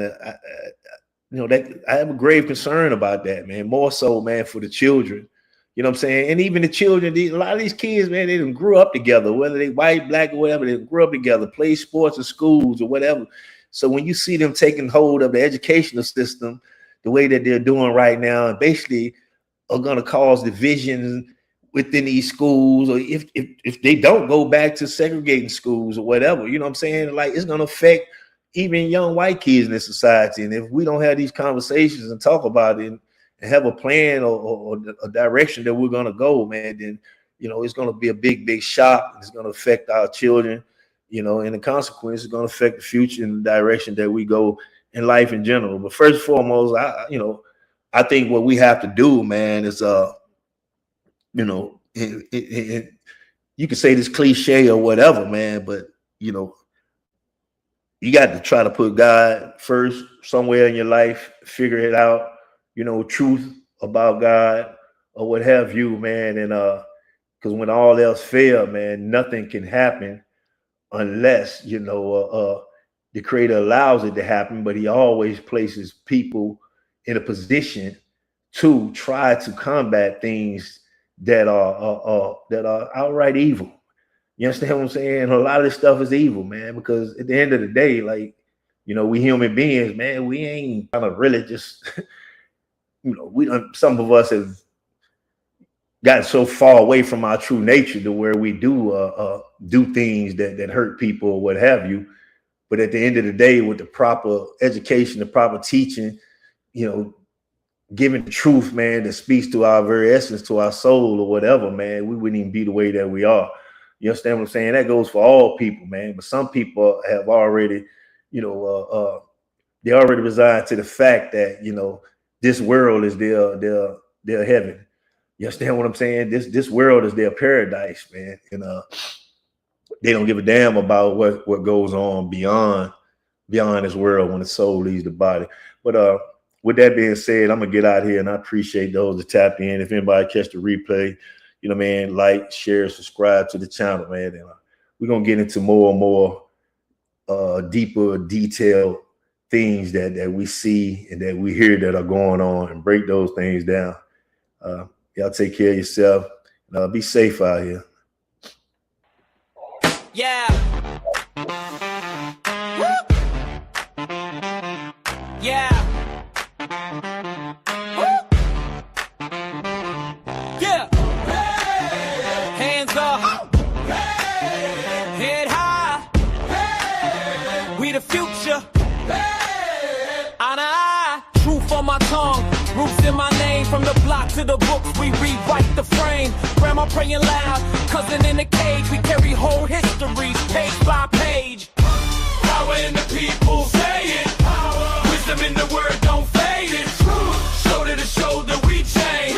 you know, that I have a grave concern about that, man. More so, man, for the children. You know what I'm saying? And even the children, a lot of these kids, man, they didn't grew up together, whether they white, black, or whatever, they grew up together, play sports in schools or whatever. So when you see them taking hold of the educational system the way that they're doing right now, and basically are going to cause divisions within these schools, or if they don't go back to segregating schools or whatever, you know what I'm saying? Like, it's going to affect even young white kids in this society. And if we don't have these conversations and talk about it and have a plan or a direction that we're going to go, man, then, you know, it's going to be a big shock. It's going to affect our children, you know, and the consequence is going to affect the future and the direction that we go in life in general. But first and foremost, I think what we have to do, man, is, you know, you can say this cliche or whatever, man, but, you know, you got to try to put God first somewhere in your life, figure it out, you know, truth about God or what have you, man. And because when all else fails, man, nothing can happen unless, you know, the creator allows it to happen, but he always places people in a position to try to combat things that are outright evil. You understand what I'm saying? And a lot of this stuff is evil, man, because at the end of the day, like, you know, we human beings, man, we ain't kind of really just, you know, some of us have gotten so far away from our true nature to where we do things that hurt people or what have you. But at the end of the day, with the proper education, the proper teaching, you know, giving the truth, man, that speaks to our very essence, to our soul or whatever, man, we wouldn't even be the way that we are. You understand what I'm saying? That goes for all people, man. But some people have already, you know, they already resigned to the fact that, you know, this world is their heaven. You understand what I'm saying? This world is their paradise, man. And they don't give a damn about what goes on beyond this world when the soul leaves the body. But with that being said, I'm gonna get out here, and I appreciate those that tapped in. If anybody catch the replay, you know, man, like, share, subscribe to the channel, man. And we're gonna get into more and more deeper, detailed things that we see and that we hear that are going on, and break those things down. Y'all take care of yourself. Be safe out here. Yeah. Woo. Yeah. Woo. Yeah. Hands up. Head high. We the future. Eye to eye. Truth on my tongue. Roots in my name. From the block to the books, we rewrite the frame. Grandma praying loud, cousin in the cage. We carry whole histories, page by page. Power in the people, say it. Power. Wisdom in the word, don't fade it. Shoulder to shoulder, we change.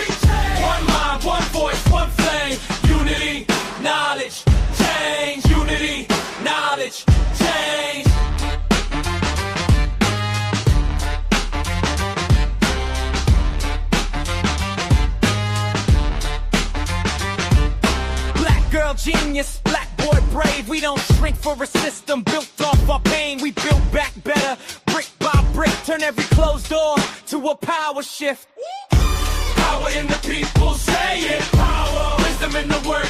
One mind, one voice, one flame. Unity, knowledge, change. Unity, knowledge, change. Genius, black boy brave. We don't shrink for a system built off our pain. We build back better, brick by brick. Turn every closed door to a power shift. Power in the people, say it. Power. Wisdom in the word.